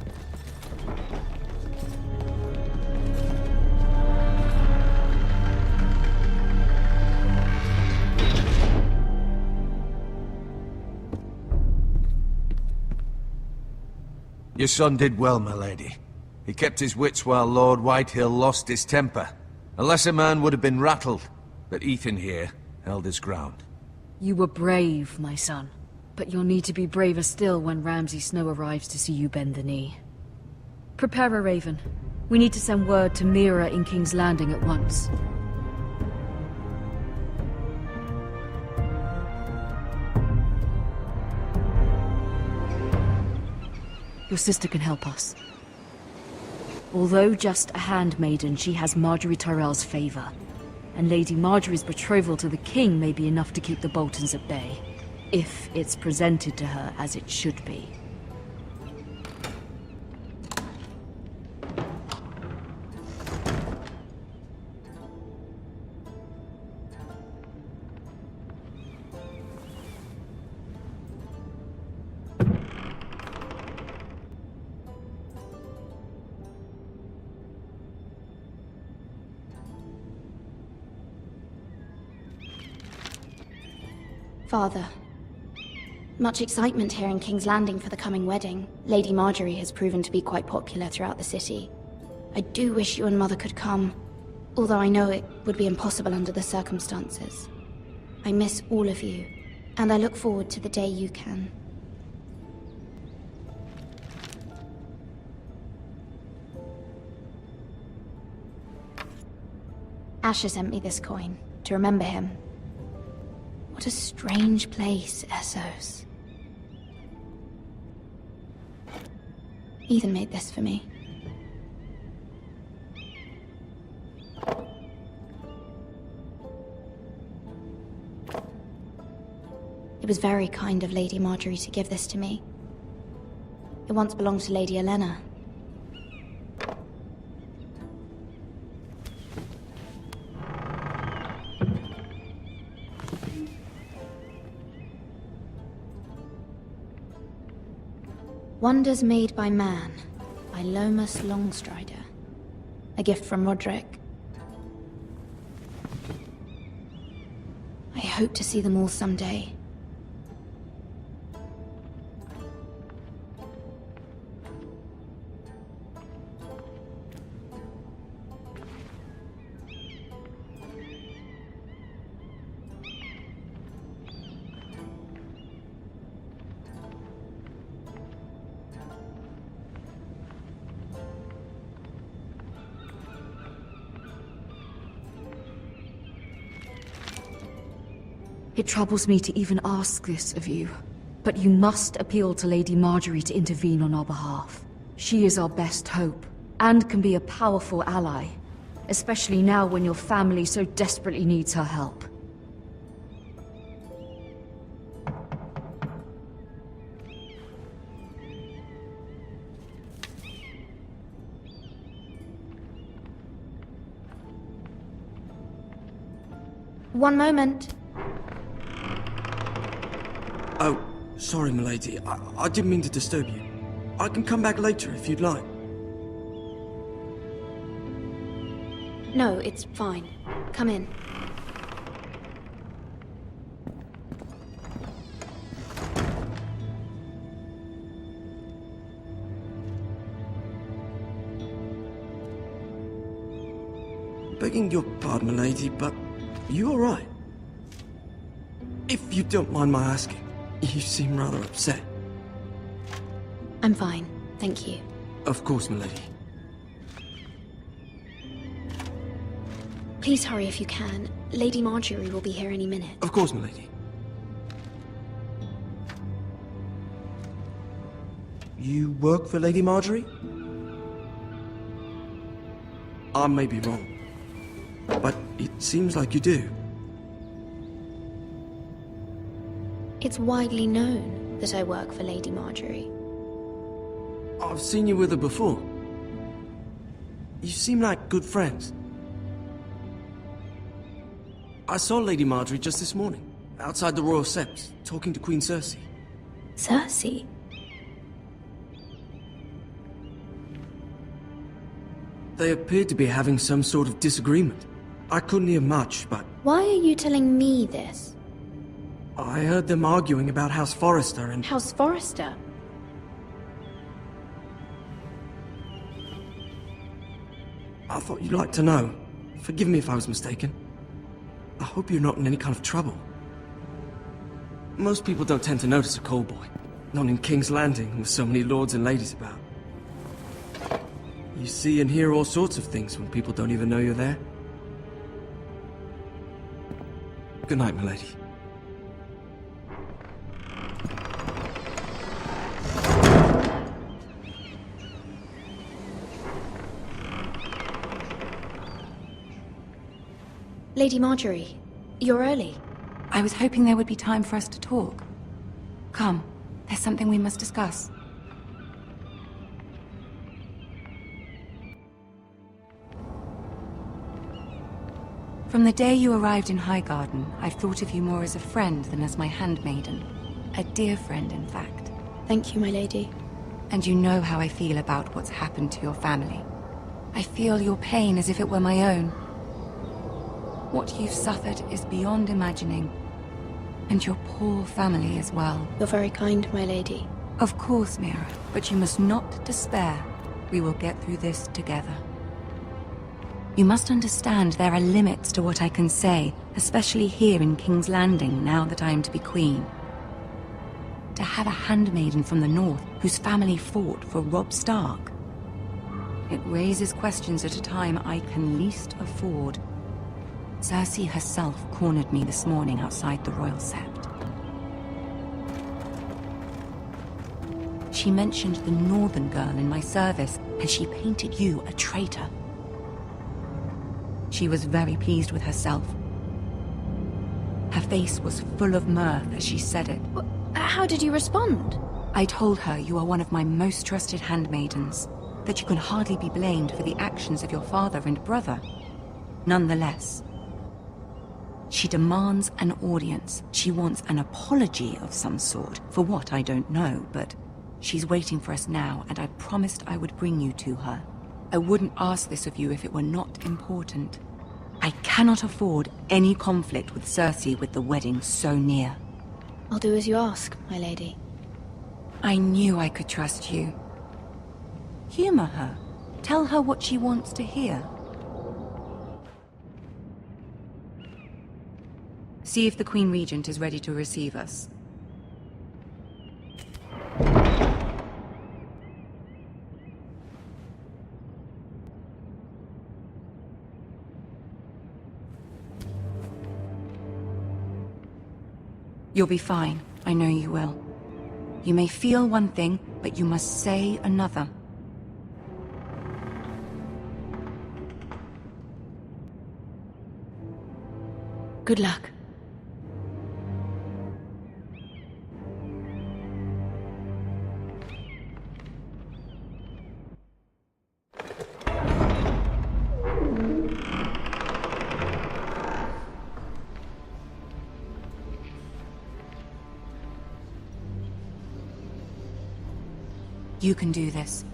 S6: Your son did well, my lady. He kept his wits while Lord Whitehill lost his temper. A lesser man would have been rattled, but Ethan here held his ground.
S9: You were brave, my son. But you'll need to be braver still when Ramsay Snow arrives to see you bend the knee. Prepare a raven. We need to send word to Mira in King's Landing at once. Your sister can help us. Although just a handmaiden, she has Marjorie Tyrell's favor. And Lady Marjorie's betrothal to the king may be enough to keep the Boltons at bay. If it's presented to her as it should be.
S14: Father. Much excitement here in King's Landing for the coming wedding. Lady Marjorie has proven to be quite popular throughout the city. I do wish you and Mother could come, although I know it would be impossible under the circumstances. I miss all of you, and I look forward to the day you can. Asher sent me this coin, to remember him. What a strange place, Essos. Ethan made this for me. It was very kind of Lady Marjorie to give this to me. It once belonged to Lady Elena. Wonders Made by Man, by Lomas Longstrider. A gift from Roderick. I hope to see them all someday.
S9: It troubles me to even ask this of you, but you must appeal to Lady Marjorie to intervene on our behalf. She is our best hope, and can be a powerful ally, especially now when your family so desperately needs her help.
S14: One moment.
S15: Oh, sorry, milady. I didn't mean to disturb you. I can come back later if you'd like.
S14: No, it's fine. Come in.
S15: Begging your pardon, milady, but you all right? If you don't mind my asking, you seem rather upset.
S14: I'm fine, thank you.
S15: Of course, milady.
S14: Please hurry if you can. Lady Marjorie will be here any minute.
S15: Of course, milady. You work for Lady Marjorie? I may be wrong, but it seems like you do.
S14: It's widely known that I work for Lady Marjorie.
S15: I've seen you with her before. You seem like good friends. I saw Lady Marjorie just this morning, outside the Royal Sept, talking to Queen Cersei.
S14: Cersei?
S15: They appeared to be having some sort of disagreement. I couldn't hear much, but
S14: Why are you telling me this?
S15: I heard them arguing about House Forrester and...
S14: House Forrester?
S15: I thought you'd like to know. Forgive me if I was mistaken. I hope you're not in any kind of trouble. Most people don't tend to notice a call boy. Not in King's Landing, with so many lords and ladies about. You see and hear all sorts of things when people don't even know you're there. Good night, milady.
S14: Lady Marjorie, you're early.
S16: I was hoping there would be time for us to talk. Come, there's something we must discuss. From the day you arrived in Highgarden, I've thought of you more as a friend than as my handmaiden. A dear friend, in fact.
S14: Thank you, my lady.
S16: And you know how I feel about what's happened to your family. I feel your pain as if it were my own. What you've suffered is beyond imagining. And your poor family as well.
S14: You're very kind, my lady.
S16: Of course, Mira, but you must not despair. We will get through this together. You must understand there are limits to what I can say, especially here in King's Landing, now that I am to be queen. To have a handmaiden from the north whose family fought for Robb Stark. It raises questions at a time I can least afford. Cersei herself cornered me this morning outside the Royal Sept. She mentioned the northern girl in my service, and she painted you a traitor. She was very pleased with herself. Her face was full of mirth as she said it.
S14: How did you respond?
S16: I told her you are one of my most trusted handmaidens, that you can hardly be blamed for the actions of your father and brother. Nonetheless, she demands an audience. She wants an apology of some sort, for what I don't know, but she's waiting for us now, and I promised I would bring you to her. I wouldn't ask this of you if it were not important. I cannot afford any conflict with Cersei with the wedding so near.
S14: I'll do as you ask, my lady.
S16: I knew I could trust you. Humor her. Tell her what she wants to hear. See if the Queen Regent is ready to receive us. You'll be fine. I know you will. You may feel one thing, but you must say another.
S14: Good luck.
S16: You can do this.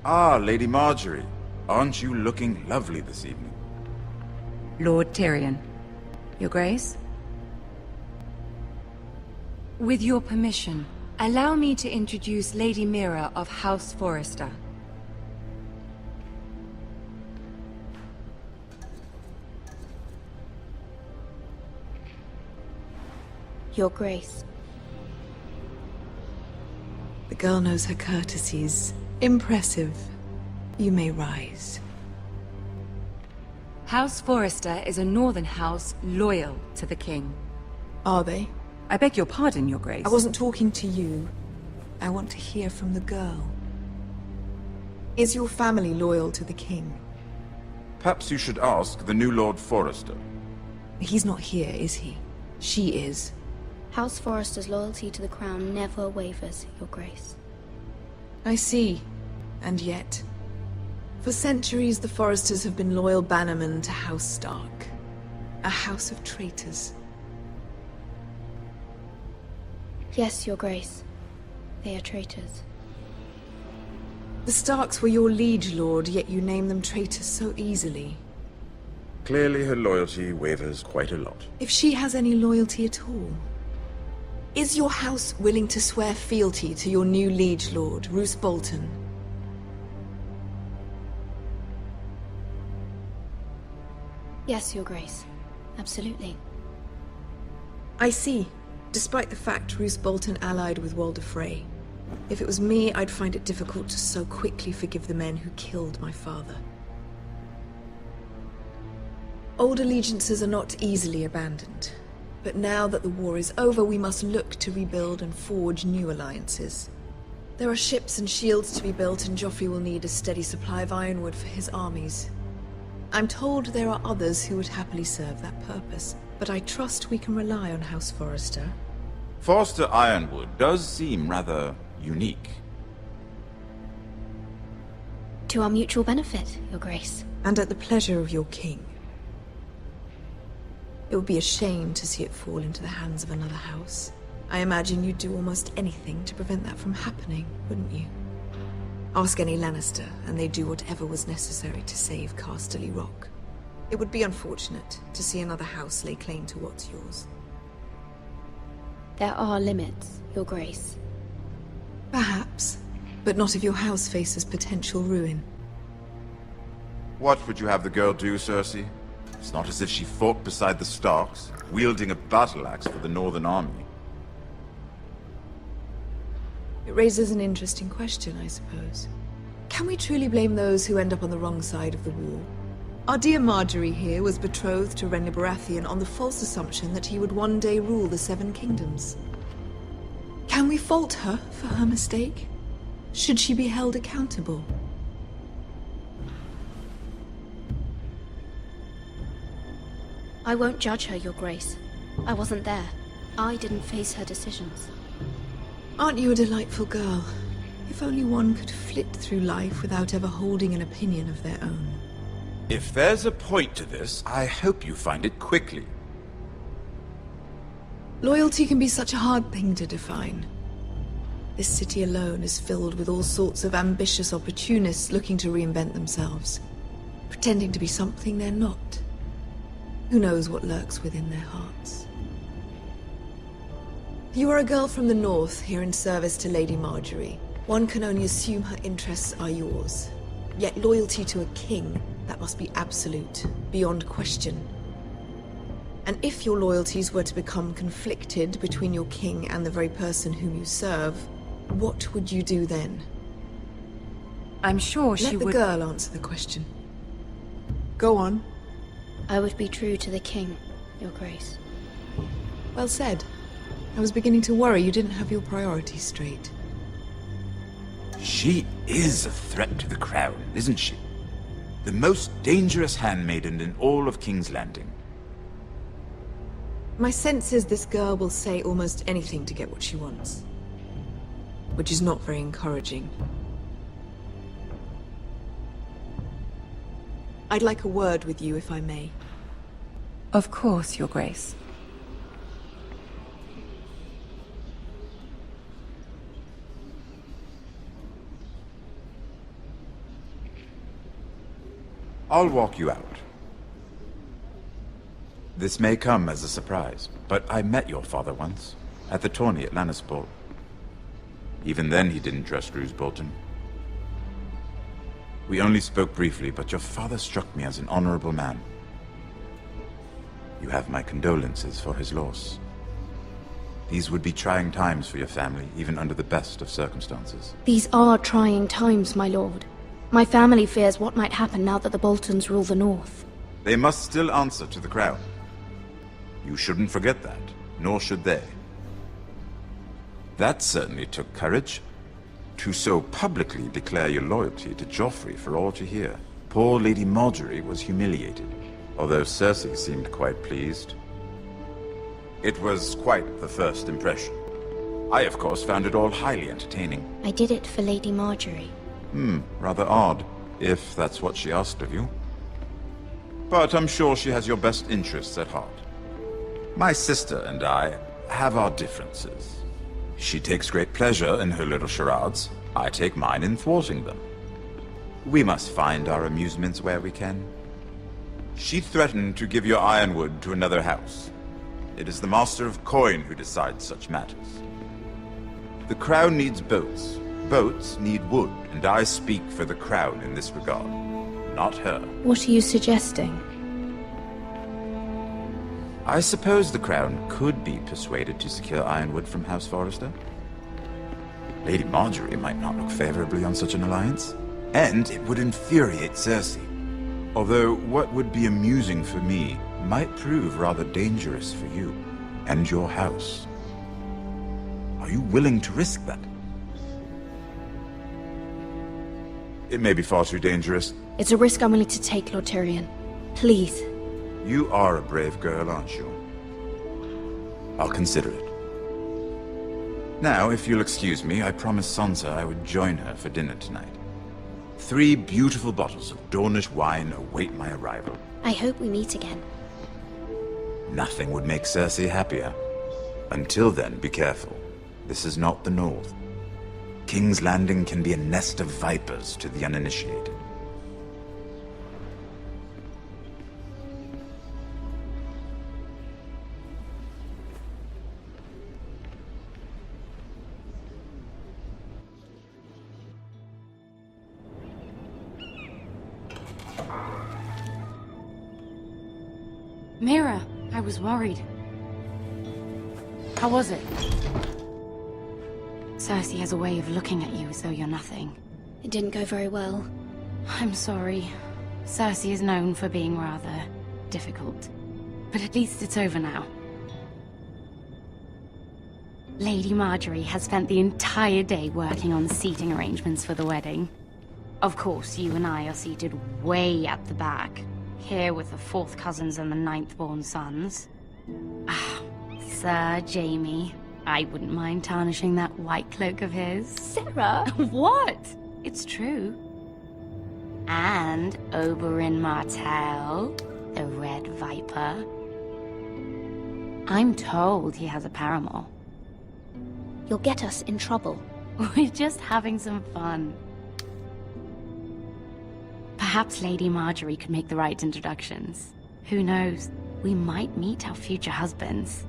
S17: Ah, Lady Marjorie. Aren't you looking lovely this evening?
S16: Lord Tyrion. Your Grace? With your permission, allow me to introduce Lady Mira of House Forrester.
S14: Your Grace.
S18: The girl knows her courtesies. Impressive. You may rise.
S16: House Forrester is a northern house loyal to the king.
S18: Are they?
S16: I beg your pardon, Your Grace.
S18: I wasn't talking to you. I want to hear from the girl. Is your family loyal to the king?
S17: Perhaps you should ask the new Lord Forrester.
S18: He's not here, is he? She is.
S12: House Forrester's loyalty to the crown never wavers, Your Grace.
S18: I see. And yet, for centuries the Forresters have been loyal bannermen to House Stark. A house of traitors.
S12: Yes, Your Grace. They are traitors.
S18: The Starks were your liege lord, yet you name them traitors so easily.
S17: Clearly her loyalty wavers quite a lot.
S18: If she has any loyalty at all. Is your house willing to swear fealty to your new liege lord, Roose Bolton?
S14: Yes, Your Grace. Absolutely.
S18: I see. Despite the fact Roose Bolton allied with Walder Frey. If it was me, I'd find it difficult to so quickly forgive the men who killed my father. Old allegiances are not easily abandoned. But now that the war is over, we must look to rebuild and forge new alliances. There are ships and shields to be built, and Joffrey will need a steady supply of ironwood for his armies. I'm told there are others who would happily serve that purpose, but I trust we can rely on House Forrester.
S17: Forrester Ironwood does seem rather unique.
S14: To our mutual benefit, Your Grace.
S18: And at the pleasure of your king. It would be a shame to see it fall into the hands of another house. I imagine you'd do almost anything to prevent that from happening, wouldn't you? Ask any Lannister, and they'd do whatever was necessary to save Casterly Rock. It would be unfortunate to see another house lay claim to what's yours.
S14: There are limits, Your Grace.
S18: Perhaps, but not if your house faces potential ruin.
S17: What would you have the girl do, Cersei? It's not as if she fought beside the Starks, wielding a battle axe for the Northern Army.
S18: It raises an interesting question, I suppose. Can we truly blame those who end up on the wrong side of the war? Our dear Marjorie here was betrothed to Renly Baratheon on the false assumption that he would one day rule the Seven Kingdoms. Can we fault her for her mistake? Should she be held accountable?
S14: I won't judge her, Your Grace. I wasn't there. I didn't face her decisions.
S18: Aren't you a delightful girl? If only one could flit through life without ever holding an opinion of their own.
S17: If there's a point to this, I hope you find it quickly.
S18: Loyalty can be such a hard thing to define. This city alone is filled with all sorts of ambitious opportunists looking to reinvent themselves, pretending to be something they're not. Who knows what lurks within their hearts? You are a girl from the north, here in service to Lady Marjorie. One can only assume her interests are yours. Yet loyalty to a king, that must be absolute, beyond question. And if your loyalties were to become conflicted between your king and the very person whom you serve, what would you do then?
S16: I'm sure she would...
S18: Let the girl answer the question. Go on.
S14: I would be true to the king, Your Grace.
S18: Well said. I was beginning to worry you didn't have your priorities straight.
S17: She is a threat to the crown, isn't she? The most dangerous handmaiden in all of King's Landing.
S18: My sense is this girl will say almost anything to get what she wants. Which is not very encouraging. I'd like a word with you, if I may.
S16: Of course, Your Grace.
S17: I'll walk you out. This may come as a surprise, but I met your father once, at the tourney at Lannisport. Even then he didn't trust Roose Bolton. We only spoke briefly, but your father struck me as an honorable man. You have my condolences for his loss. These would be trying times for your family, even under the best of circumstances.
S14: These are trying times, my lord. My family fears what might happen now that the Boltons rule the north.
S17: They must still answer to the crown. You shouldn't forget that, nor should they. That certainly took courage. To so publicly declare your loyalty to Joffrey for all to hear. Poor Lady Marjorie was humiliated, although Cersei seemed quite pleased. It was quite the first impression. I, of course, found it all highly entertaining.
S14: I did it for Lady Marjorie.
S17: Rather odd, if that's what she asked of you. But I'm sure she has your best interests at heart. My sister and I have our differences. She takes great pleasure in her little charades. I take mine in thwarting them. We must find our amusements where we can. She threatened to give your ironwood to another house. It is the Master of Coin who decides such matters. The crown needs boats. Boats need wood, and I speak for the crown in this regard, not her.
S14: What are you suggesting?
S17: I suppose the crown could be persuaded to secure ironwood from House Forrester. Lady Marjorie might not look favorably on such an alliance, and it would infuriate Cersei. Although what would be amusing for me might prove rather dangerous for you and your house. Are you willing to risk that? It may be far too dangerous.
S14: It's a risk I'm willing to take, Lord Tyrion. Please.
S17: You are a brave girl, aren't you? I'll consider it. Now, if you'll excuse me, I promised Sansa I would join her for dinner tonight. 3 beautiful bottles of Dornish wine await my arrival.
S14: I hope we meet again.
S17: Nothing would make Cersei happier. Until then, be careful. This is not the North. King's Landing can be a nest of vipers to the uninitiated.
S16: Mira, I was worried. How was it? Cersei has a way of looking at you as though you're nothing.
S14: It didn't go very well.
S16: I'm sorry. Cersei is known for being rather difficult. But at least it's over now. Lady Marjorie has spent the entire day working on seating arrangements for the wedding. Of course, you and I are seated way at the back. Here with the 4th cousins and the 9th-born sons. Ah, Sir Jaime. I wouldn't mind tarnishing that white cloak of his.
S14: Sarah!
S16: What? It's true. And Oberyn Martell, the Red Viper. I'm told he has a paramour.
S14: You'll get us in trouble.
S16: We're just having some fun. Perhaps Lady Marjorie could make the right introductions. Who knows? We might meet our future husbands.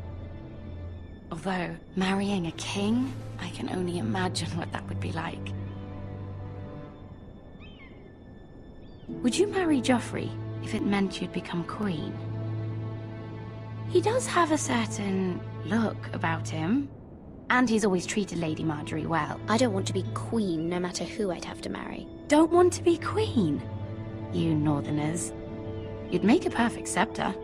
S16: Although, marrying a king, I can only imagine what that would be like. Would you marry Joffrey if it meant you'd become queen? He does have a certain look about him, and he's always treated Lady Marjorie well.
S14: I don't want to be queen, no matter who I'd have to marry.
S16: Don't want to be queen? You Northerners. You'd make a perfect scepter.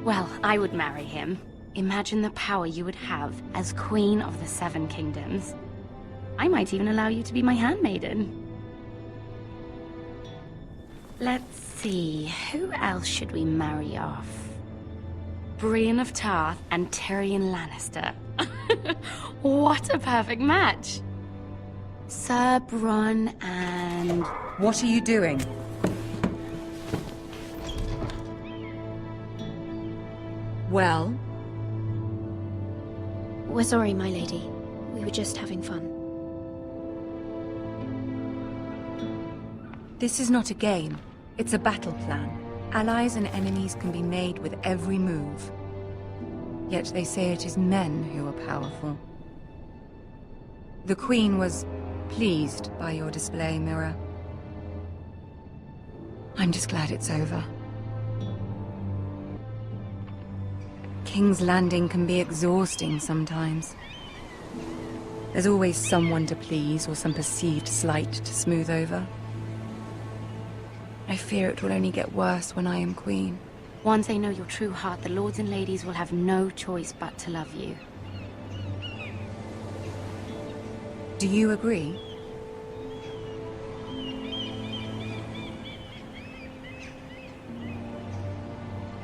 S16: Well, I would marry him. Imagine the power you would have as Queen of the 7 Kingdoms. I might even allow you to be my handmaiden. Let's see, who else should we marry off? Brienne of Tarth and Tyrion Lannister. What a perfect match! Sir Bronn and... What are you doing? Well?
S14: We're sorry, my lady. We were just having fun.
S16: This is not a game. It's a battle plan. Allies and enemies can be made with every move. Yet they say it is men who are powerful. The Queen was pleased by your display, Mira. I'm just glad it's over. King's Landing can be exhausting sometimes. There's always someone to please or some perceived slight to smooth over. I fear it will only get worse when I am queen. Once they know your true heart, the lords and ladies will have no choice but to love you. Do you agree?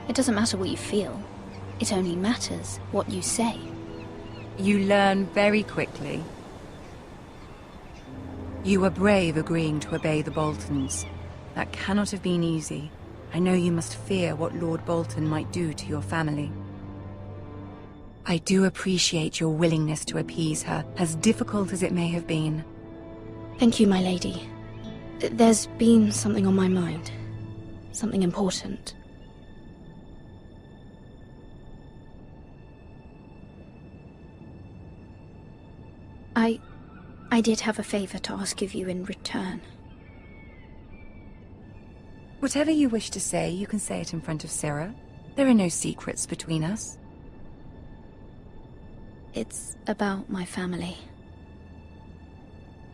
S14: It doesn't matter what you feel. It only matters what you say.
S16: You learn very quickly. You were brave agreeing to obey the Boltons. That cannot have been easy. I know you must fear what Lord Bolton might do to your family. I do appreciate your willingness to appease her, as difficult as it may have been.
S14: Thank you, my lady. There's been something on my mind. Something important. I did have a favor to ask of you in return.
S16: Whatever you wish to say, you can say it in front of Sarah. There are no secrets between us.
S14: It's about my family.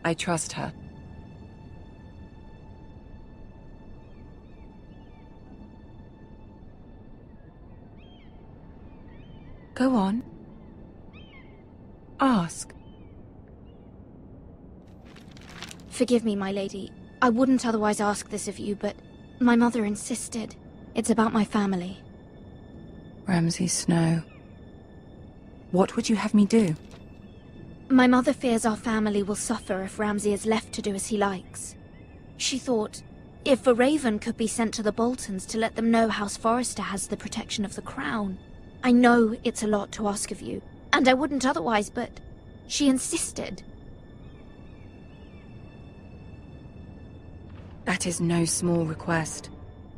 S16: I trust her. Go on. Ask.
S14: Forgive me, my lady. I wouldn't otherwise ask this of you, but my mother insisted. It's about my family.
S16: Ramsay Snow. What would you have me do?
S14: My mother fears our family will suffer if Ramsay is left to do as he likes. She thought, if a raven could be sent to the Boltons to let them know House Forrester has the protection of the crown. I know it's a lot to ask of you, and I wouldn't otherwise, but she insisted.
S16: That is no small request,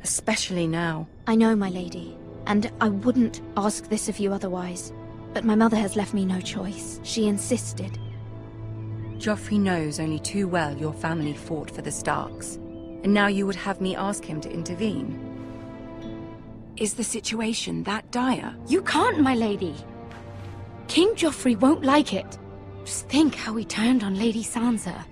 S16: especially now.
S14: I know, my lady, and I wouldn't ask this of you otherwise. But my mother has left me no choice. She insisted.
S16: Joffrey knows only too well your family fought for the Starks, and now you would have me ask him to intervene. Is the situation that dire?
S14: You can't, my lady. King Joffrey won't like it. Just think how he turned on Lady Sansa.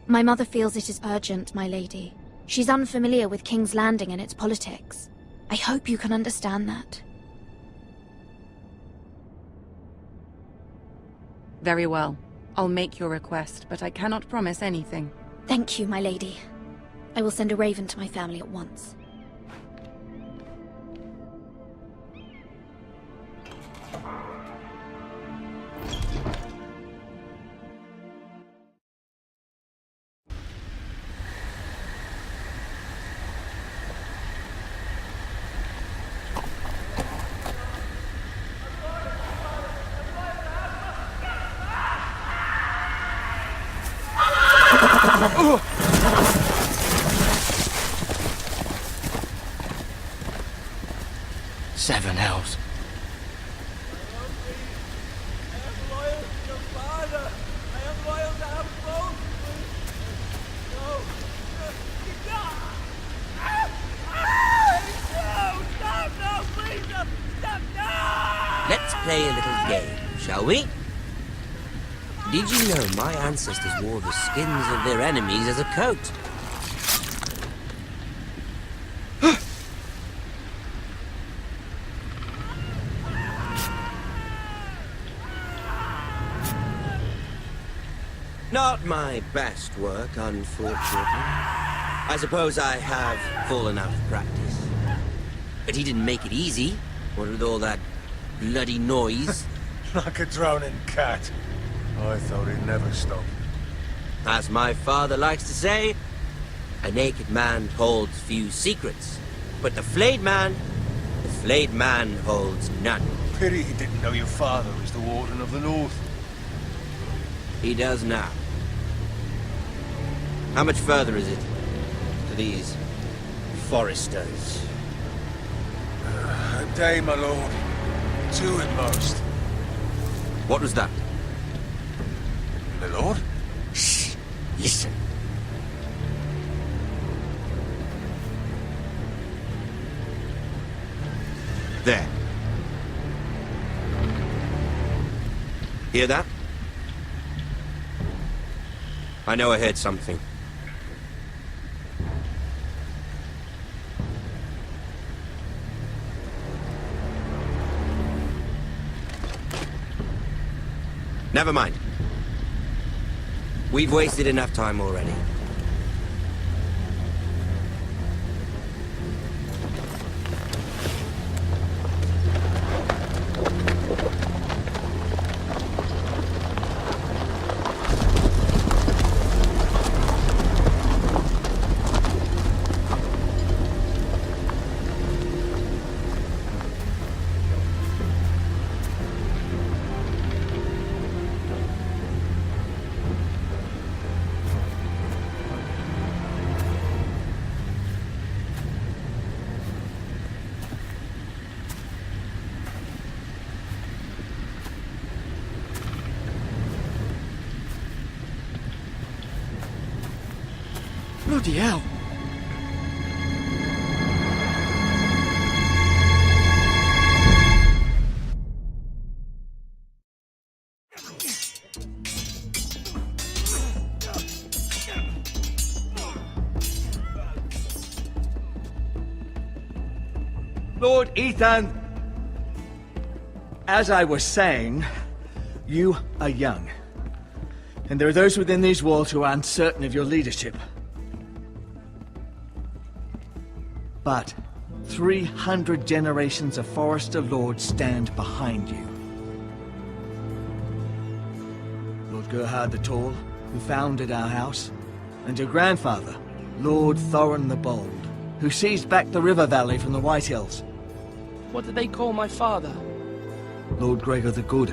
S14: My mother feels it is urgent, my lady. She's unfamiliar with King's Landing and its politics. I hope you can understand that.
S16: Very well. I'll make your request, but I cannot promise anything.
S14: Thank you, my lady. I will send a raven to my family at once.
S8: Seven hells.
S19: Let's play a little game, shall we? Did you know my ancestors wore the skins of their enemies as a coat? Not my best work, unfortunately. I suppose I have fallen out of practice. But he didn't make it easy, what with all that bloody noise.
S6: Like a drowning cat. I thought he'd never stop.
S19: As my father likes to say, a naked man holds few secrets. But the flayed man holds none.
S6: Pity he didn't know your father was the Warden of the North.
S19: He does now. How much further is it to these Forresters?
S6: A day, my lord. 2 at most.
S19: What was that?
S6: My lord?
S19: Shh! Listen. There. Hear that? I know I heard something. Never mind. We've wasted enough time already.
S15: Bloody hell!
S4: Lord Ethan! As I was saying, you are young. And there are those within these walls who are uncertain of your leadership. But 300 generations of Forrester Lords stand behind you. Lord Gerhard the Tall, who founded our house, and your grandfather, Lord Thorin the Bold, who seized back the river valley from the White Hills.
S13: What did they call my father?
S4: Lord Gregor the Good.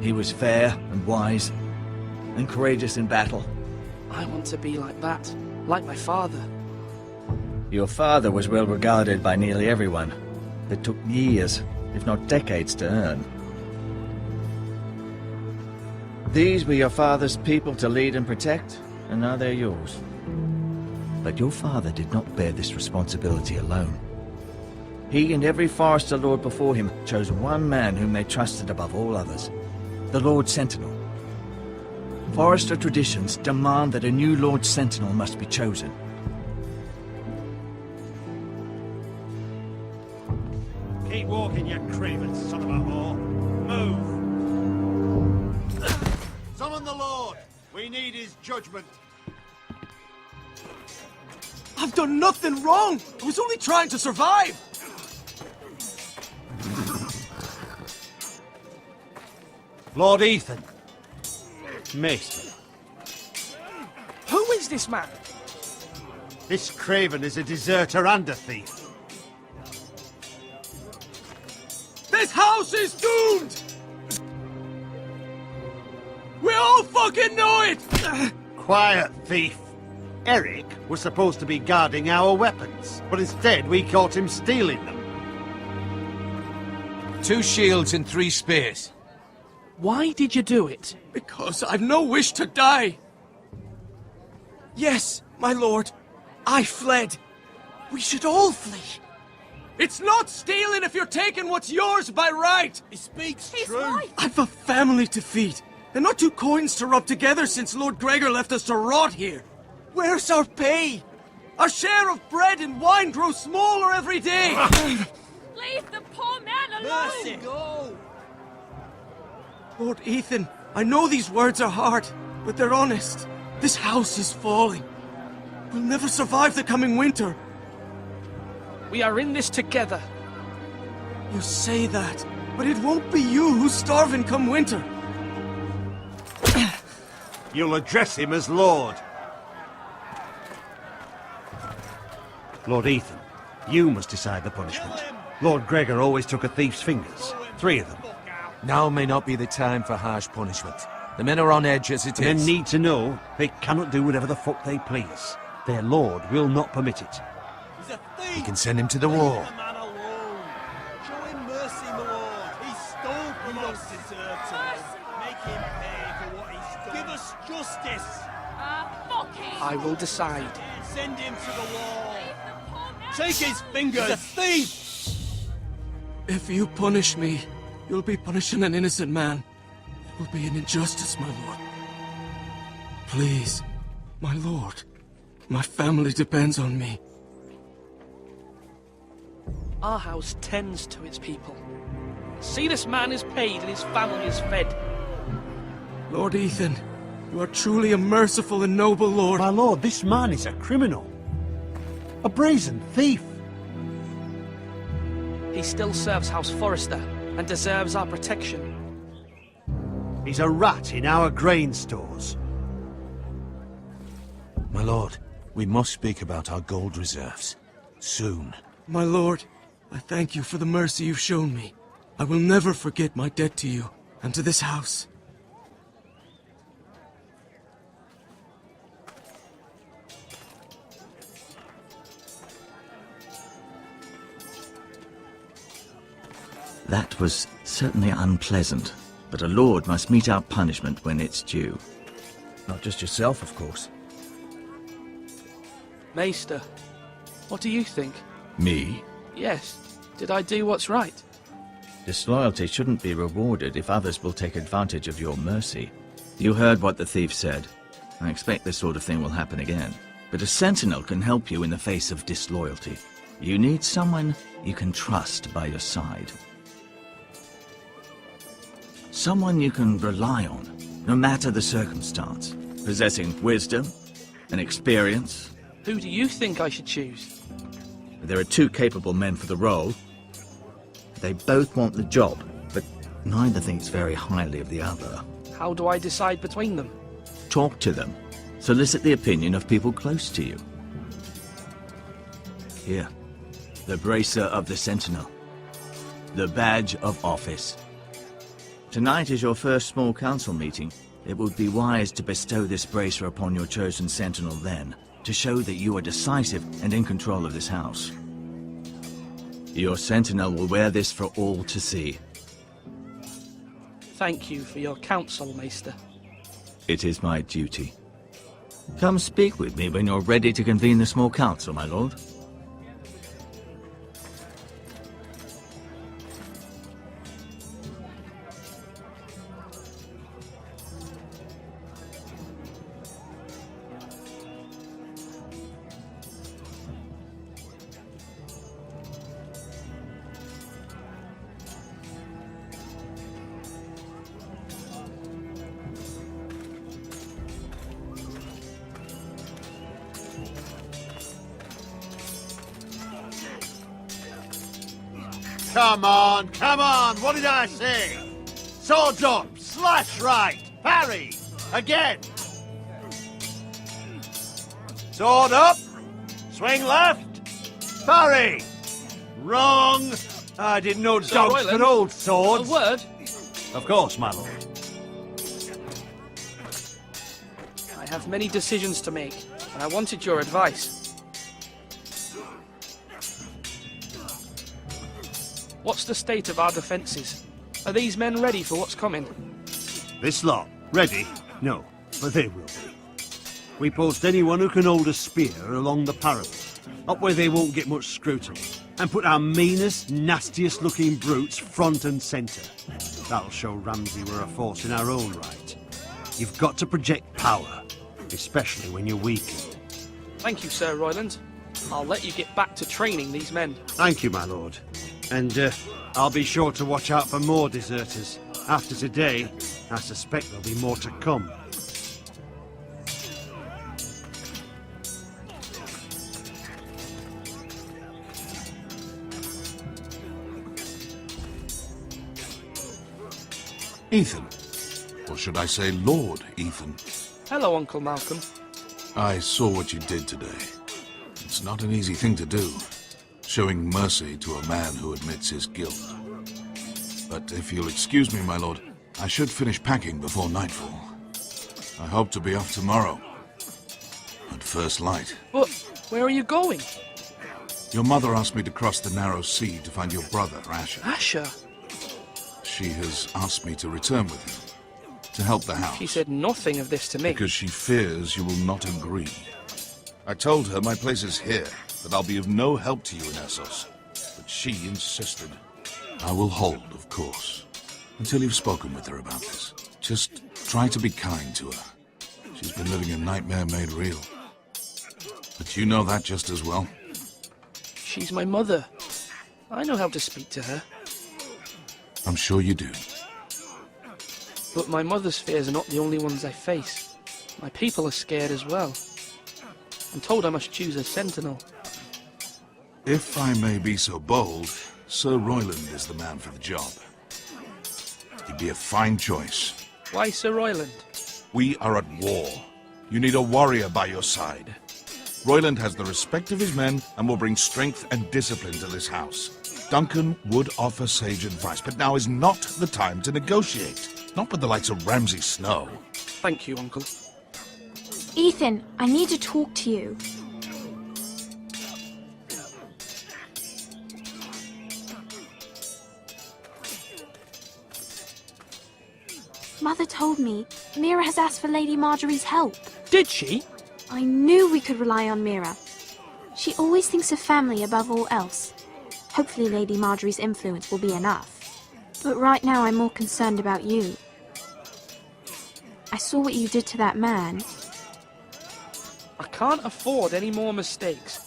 S4: He was fair and wise, and courageous in battle.
S13: I want to be like that, like my father.
S4: Your father was well regarded by nearly everyone. It took years, if not decades, to earn. These were your father's people to lead and protect, and now they're yours. But your father did not bear this responsibility alone. He and every Forrester Lord before him chose one man whom they trusted above all others, the Lord Sentinel. Forrester traditions demand that a new Lord Sentinel must be chosen.
S11: Keep walking, you craven son of a whore. Move! Summon the Lord! We need his judgment.
S15: I've done nothing wrong! I was only trying to survive!
S11: Lord Ethan. Maester.
S13: Who is this man?
S11: This craven is a deserter and a thief.
S15: This house is doomed! We all fucking know it!
S11: Quiet, thief. Eric was supposed to be guarding our weapons, but instead we caught him stealing them.
S3: 2 shields and 3 spears.
S13: Why did you do it?
S15: Because I've no wish to die. Yes, my lord. I fled. We should all flee. It's not stealing if you're taking what's yours by right.
S11: He speaks
S10: true. Right.
S15: I've a family to feed, and not 2 coins to rub together since Lord Gregor left us to rot here. Where's our pay? Our share of bread and wine grows smaller every day.
S10: Leave the poor man alone!
S11: Mercy, go!
S15: Lord Ethan, I know these words are hard, but they're honest. This house is falling. We'll never survive the coming winter.
S13: We are in this together.
S15: You say that, but it won't be you who's starving come winter.
S11: You'll address him as Lord. Lord Ethan, you must decide the punishment. Lord Gregor always took a thief's fingers. 3 of them.
S6: Now may not be the time for harsh punishment. The men are on edge as it is.
S11: Men need to know they cannot do whatever the fuck they please. Their lord will not permit it.
S20: He's a thief!
S6: We can send him to the wall.
S20: Leave the man alone. Show him mercy, my lord. He stole from us. Deserter. Make him pay for what he's done. Give us justice.
S10: Fuck him!
S13: I will decide.
S20: Send him to the wall. Take his fingers. He's a thief!
S15: If you punish me, you'll be punishing an innocent man. It will be an injustice, my lord. Please, my lord. My family depends on me.
S13: Our house tends to its people. See, this man is paid and his family is fed.
S15: Lord Ethan, you are truly a merciful and noble lord.
S11: My lord, this man is a criminal. A brazen thief.
S13: He still serves House Forrester and deserves our protection.
S11: He's a rat in our grain stores.
S6: My lord, we must speak about our gold reserves. Soon.
S15: My lord, I thank you for the mercy you've shown me. I will never forget my debt to you and to this house.
S4: That was certainly unpleasant, But a lord must mete out punishment when it's due. Not just yourself, of course.
S13: Maester, what do you think?
S4: Me?
S13: Yes. Did I do what's right?
S4: Disloyalty shouldn't be rewarded if others will take advantage of your mercy. You heard what the thief said. I expect this sort of thing will happen again. But a sentinel can help you in the face of disloyalty. You need someone you can trust by your side. Someone you can rely on, no matter the circumstance. Possessing wisdom and experience.
S13: Who do you think I should choose?
S4: There are two capable men for the role. They both want the job, but neither thinks very highly of the other.
S13: How do I decide between them?
S4: Talk to them. Solicit the opinion of people close to you. Here, the bracer of the Sentinel. The badge of office. Tonight is your first small council meeting. It would be wise to bestow this bracer upon your chosen Sentinel then, to show that you are decisive and in control of this house. Your Sentinel will wear this for all to see.
S13: Thank you for your counsel, Maester.
S4: It is my duty. Come speak with me when you're ready to convene the small council, my lord.
S20: Come on, what did I say? Swords up, slash right, parry, again. Sword up, swing left, parry. Wrong. I didn't know
S13: Sir
S20: dogs
S13: Royland,
S20: could hold swords.
S13: A word?
S20: Of course, my lord.
S13: I have many decisions to make, and I wanted your advice. What's the state of our defences? Are these men ready for what's coming?
S11: This lot, ready? No, but they will be. We post anyone who can hold a spear along the parapet, up where they won't get much scrutiny, and put our meanest, nastiest looking brutes front and centre. That'll show Ramsay we're a force in our own right. You've got to project power, especially when you're weakened.
S13: Thank you, Sir Royland. I'll let you get back to training these men.
S11: Thank you, my lord. And I'll be sure to watch out for more deserters. After today, I suspect there'll be more to come.
S5: Ethan. Or should I say Lord Ethan?
S13: Hello, Uncle Malcolm.
S5: I saw what you did today. It's not an easy thing to do, showing mercy to a man who admits his guilt. But if you'll excuse me, my lord, I should finish packing before nightfall. I hope to be off tomorrow. At first light.
S13: But where are you going?
S5: Your mother asked me to cross the narrow sea to find your brother, Asher.
S13: Asher?
S5: She has asked me to return with him, to help the house.
S13: She said nothing of this to me.
S5: Because she fears you will not agree. I told her my place is here, that I'll be of no help to you in Essos. But she insisted. I will hold, of course, until you've spoken with her about this. Just try to be kind to her. She's been living a nightmare made real. But you know that just as well.
S13: She's my mother. I know how to speak to her.
S5: I'm sure you do.
S13: But my mother's fears are not the only ones I face. My people are scared as well. I'm told I must choose a sentinel.
S5: If I may be so bold, Sir Royland is the man for the job. He'd be a fine choice.
S13: Why Sir Royland?
S5: We are at war. You need a warrior by your side. Royland has the respect of his men and will bring strength and discipline to this house. Duncan would offer sage advice, but now is not the time to negotiate. Not with the likes of Ramsay Snow.
S13: Thank you, Uncle.
S10: Ethan, I need to talk to you. Mother told me Mira has asked for Lady Marjorie's help.
S13: Did she?
S10: I knew we could rely on Mira. She always thinks of family above all else. Hopefully Lady Marjorie's influence will be enough. But right now I'm more concerned about you. I saw what you did to that man.
S13: I can't afford any more mistakes.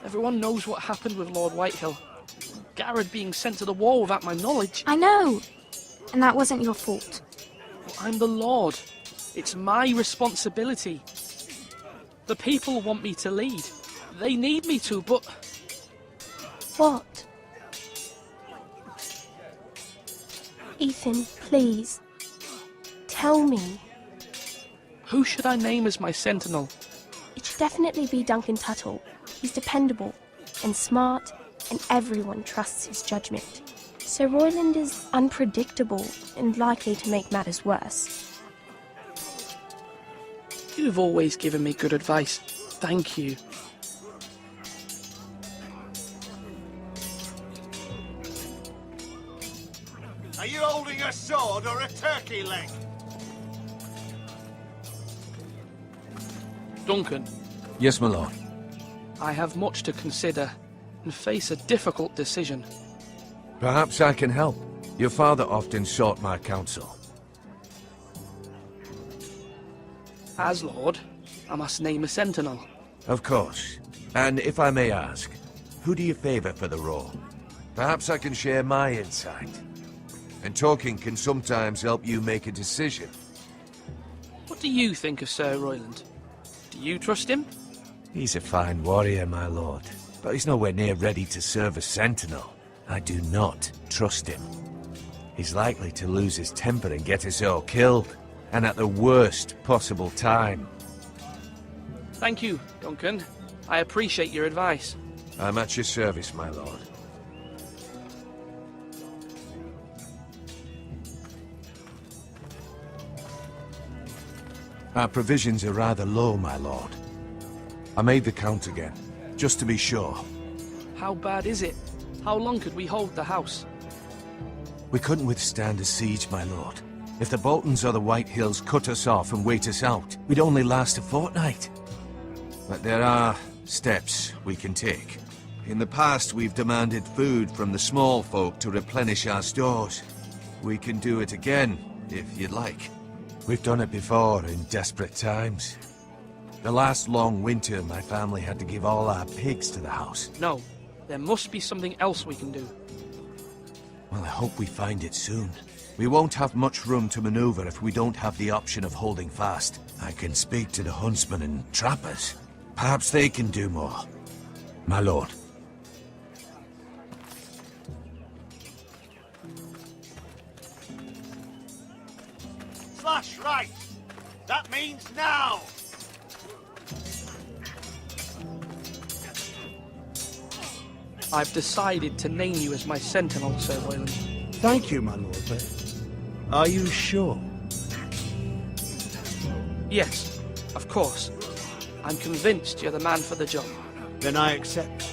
S13: Everyone knows what happened with Lord Whitehill. Garrett being sent to the war without my knowledge.
S10: I know. And that wasn't your fault.
S13: I'm the Lord. It's my responsibility. The people want me to lead. They need me to, but...
S10: What? Ethan, please. Tell me.
S13: Who should I name as my sentinel?
S10: It should definitely be Duncan Tuttle. He's dependable and smart, and everyone trusts his judgment. Sir Royland is unpredictable and likely to make matters worse.
S13: You've always given me good advice. Thank you.
S20: Are you holding a sword or a turkey leg?
S13: Duncan,
S6: Yes, my lord.
S13: I have much to consider and face a difficult decision.
S6: Perhaps I can help. Your father often sought my counsel.
S13: As Lord, I must name a sentinel.
S6: Of course. And if I may ask, who do you favor for the role? Perhaps I can share my insight. And talking can sometimes help you make a decision.
S13: What do you think of Sir Royland? Do you trust him?
S6: He's a fine warrior, my lord. But he's nowhere near ready to serve as sentinel. I do not trust him. He's likely to lose his temper and get us all killed. And at the worst possible time.
S13: Thank you, Duncan. I appreciate your advice.
S6: I'm at your service, my lord. Our provisions are rather low, my lord. I made the count again, just to be sure.
S13: How bad is it? How long could we hold the house?
S6: We couldn't withstand a siege, my lord. If the Boltons or the Whitehills cut us off and wait us out, we'd only last a fortnight. But there are steps we can take. In the past, we've demanded food from the small folk to replenish our stores. We can do it again, if you'd like. We've done it before in desperate times. The last long winter, my family had to give all our pigs to the house.
S13: No, there must be something else we can do.
S6: Well, I hope we find it soon. We won't have much room to maneuver if we don't have the option of holding fast. I can speak to the huntsmen and trappers. Perhaps they can do more. My lord.
S20: Slash right! That means now!
S13: I've decided to name you as my sentinel, Sir Royland.
S11: Thank you, my lord, but are you sure?
S13: Yes, of course. I'm convinced you're the man for the job.
S11: Then I accept.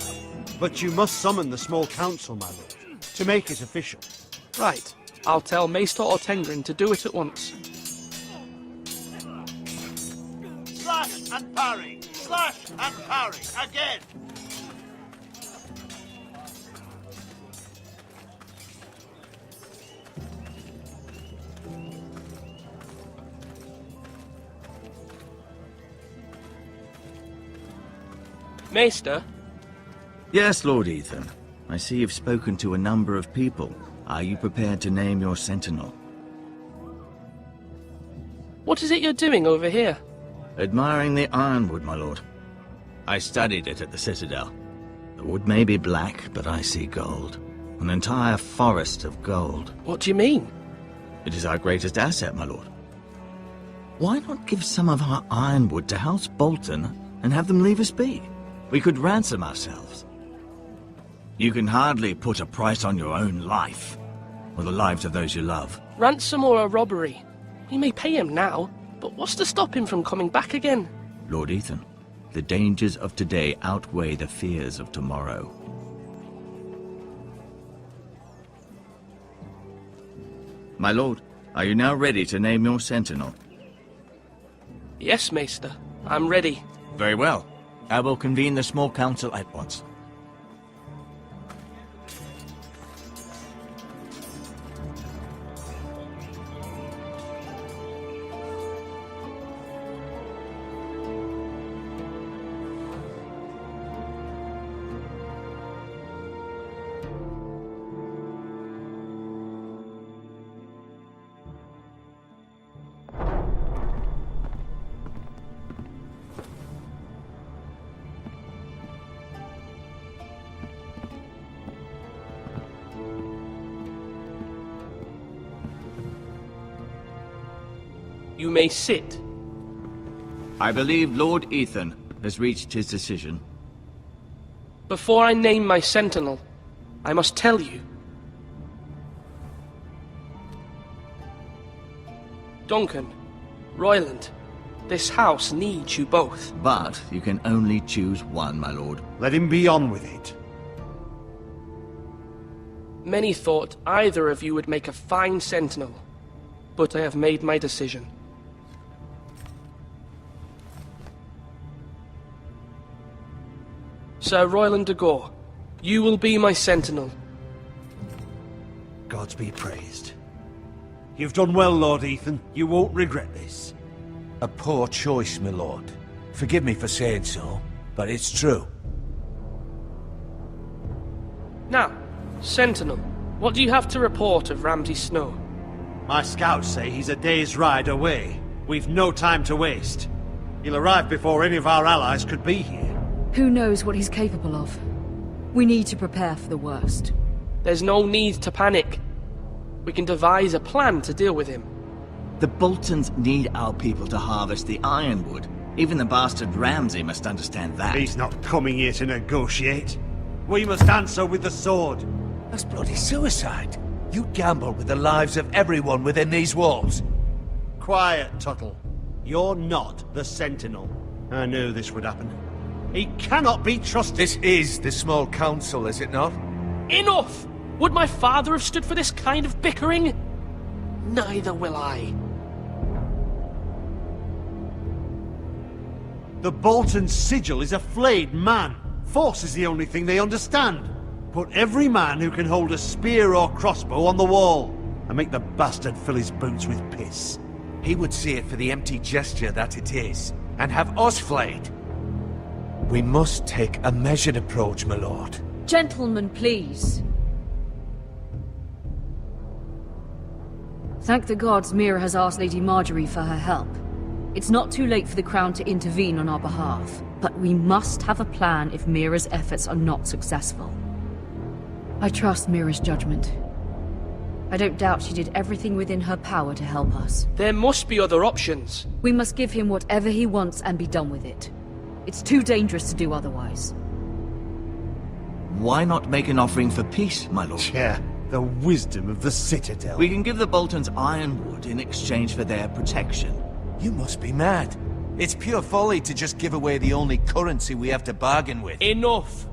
S11: But you must summon the small council, my lord, to make it official.
S13: Right. I'll tell Maester Ortengrin to do it at once.
S20: Slash and parry! Slash and parry! Again!
S13: Maester?
S4: Yes, Lord Ethan. I see you've spoken to a number of people. Are you prepared to name your sentinel?
S13: What is it you're doing over here?
S4: Admiring the ironwood, my lord. I studied it at the Citadel. The wood may be black, but I see gold. An entire forest of gold.
S13: What do you mean?
S4: It is our greatest asset, my lord. Why not give some of our ironwood to House Bolton and have them leave us be? We could ransom ourselves. You can hardly put a price on your own life, or the lives of those you love.
S13: Ransom or a robbery? We may pay him now, but what's to stop him from coming back again?
S4: Lord Ethan, the dangers of today outweigh the fears of tomorrow. My lord, Are you now ready to name your sentinel?
S13: Yes, Maester. I'm ready.
S4: Very well. I will convene the small council at once.
S13: You may sit.
S4: I believe Lord Ethan has reached his decision.
S13: Before I name my sentinel, I must tell you. Duncan, Royland, this house needs you both.
S4: But you can only choose one, my lord.
S11: Let him be on with it.
S13: Many thought either of you would make a fine sentinel, but I have made my decision. Sir Royland de Gore, you will be my sentinel.
S11: Gods be praised. You've done well, Lord Ethan. You won't regret this.
S6: A poor choice, my lord. Forgive me for saying so, but it's true.
S13: Now, sentinel, what do you have to report of Ramsay Snow?
S11: My scouts say he's a day's ride away. We've no time to waste. He'll arrive before any of our allies could be here.
S9: Who knows what he's capable of? We need to prepare for the worst.
S13: There's no need to panic. We can devise a plan to deal with him.
S4: The Boltons need our people to harvest the ironwood. Even the bastard Ramsay must understand that.
S11: He's not coming here to negotiate. We must answer with the sword.
S6: That's bloody suicide. You gamble with the lives of everyone within these walls.
S11: Quiet, Tuttle. You're not the Sentinel. I knew this would happen. He cannot be trusted.
S6: This is the small council, is it not?
S13: Enough! Would my father have stood for this kind of bickering? Neither will I.
S11: The Bolton sigil is a flayed man. Force is the only thing they understand. Put every man who can hold a spear or crossbow on the wall, and make the bastard fill his boots with piss.
S6: He would see it for the empty gesture that it is, and have us flayed. We must take a measured approach, my lord.
S9: Gentlemen, please. Thank the gods Mira has asked Lady Marjorie for her help. It's not too late for the Crown to intervene on our behalf, but we must have a plan if Mira's efforts are not successful. I trust Mira's judgment. I don't doubt she did everything within her power to help us.
S13: There must be other options.
S9: We must give him whatever he wants and be done with it. It's too dangerous to do otherwise.
S4: Why not make an offering for peace, my lord?
S11: Yeah, the wisdom of the Citadel.
S4: We can give the Boltons ironwood in exchange for their protection.
S6: You must be mad. It's pure folly to just give away the only currency we have to bargain with.
S13: Enough!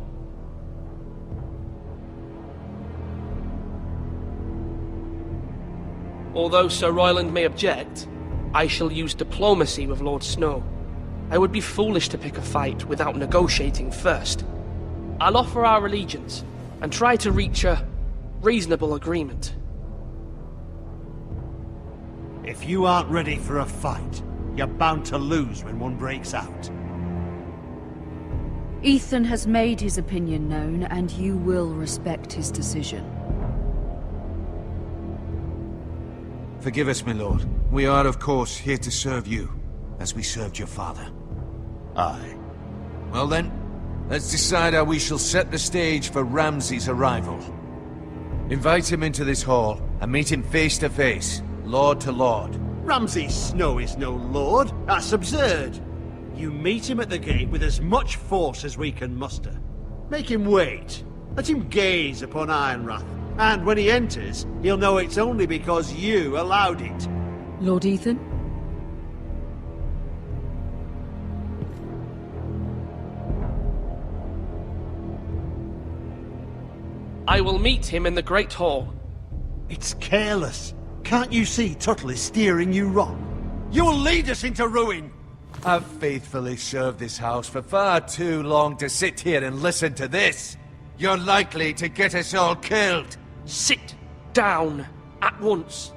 S13: Although Sir Royland may object, I shall use diplomacy with Lord Snow. I would be foolish to pick a fight without negotiating first. I'll offer our allegiance, and try to reach a reasonable agreement.
S11: If you aren't ready for a fight, you're bound to lose when one breaks out.
S9: Ethan has made his opinion known, and you will respect his decision.
S6: Forgive us, my lord. We are, of course, here to serve you, as we served your father.
S11: Aye.
S6: Well then, let's decide how we shall set the stage for Ramsay's arrival. Invite him into this hall, and meet him face to face, lord to lord.
S11: Ramsay Snow is no lord. That's absurd. You meet him at the gate with as much force as we can muster. Make him wait. Let him gaze upon Ironrath. And when he enters, he'll know it's only because you allowed it.
S9: Lord Ethan?
S13: I will meet him in the Great Hall.
S11: It's careless. Can't you see Tuttle is steering you wrong? You'll lead us into ruin!
S6: I've faithfully served this house for far too long to sit here and listen to this. You're likely to get us all killed.
S13: Sit down at once.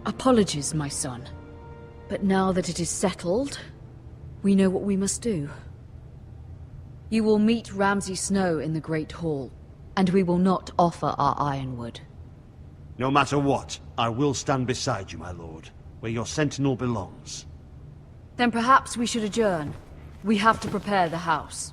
S9: Apologies, my son. But now that it is settled, we know what we must do. You will meet Ramsay Snow in the Great Hall, and we will not offer our ironwood.
S11: No matter what, I will stand beside you, my lord, where your sentinel belongs.
S9: Then perhaps we should adjourn. We have to prepare the house.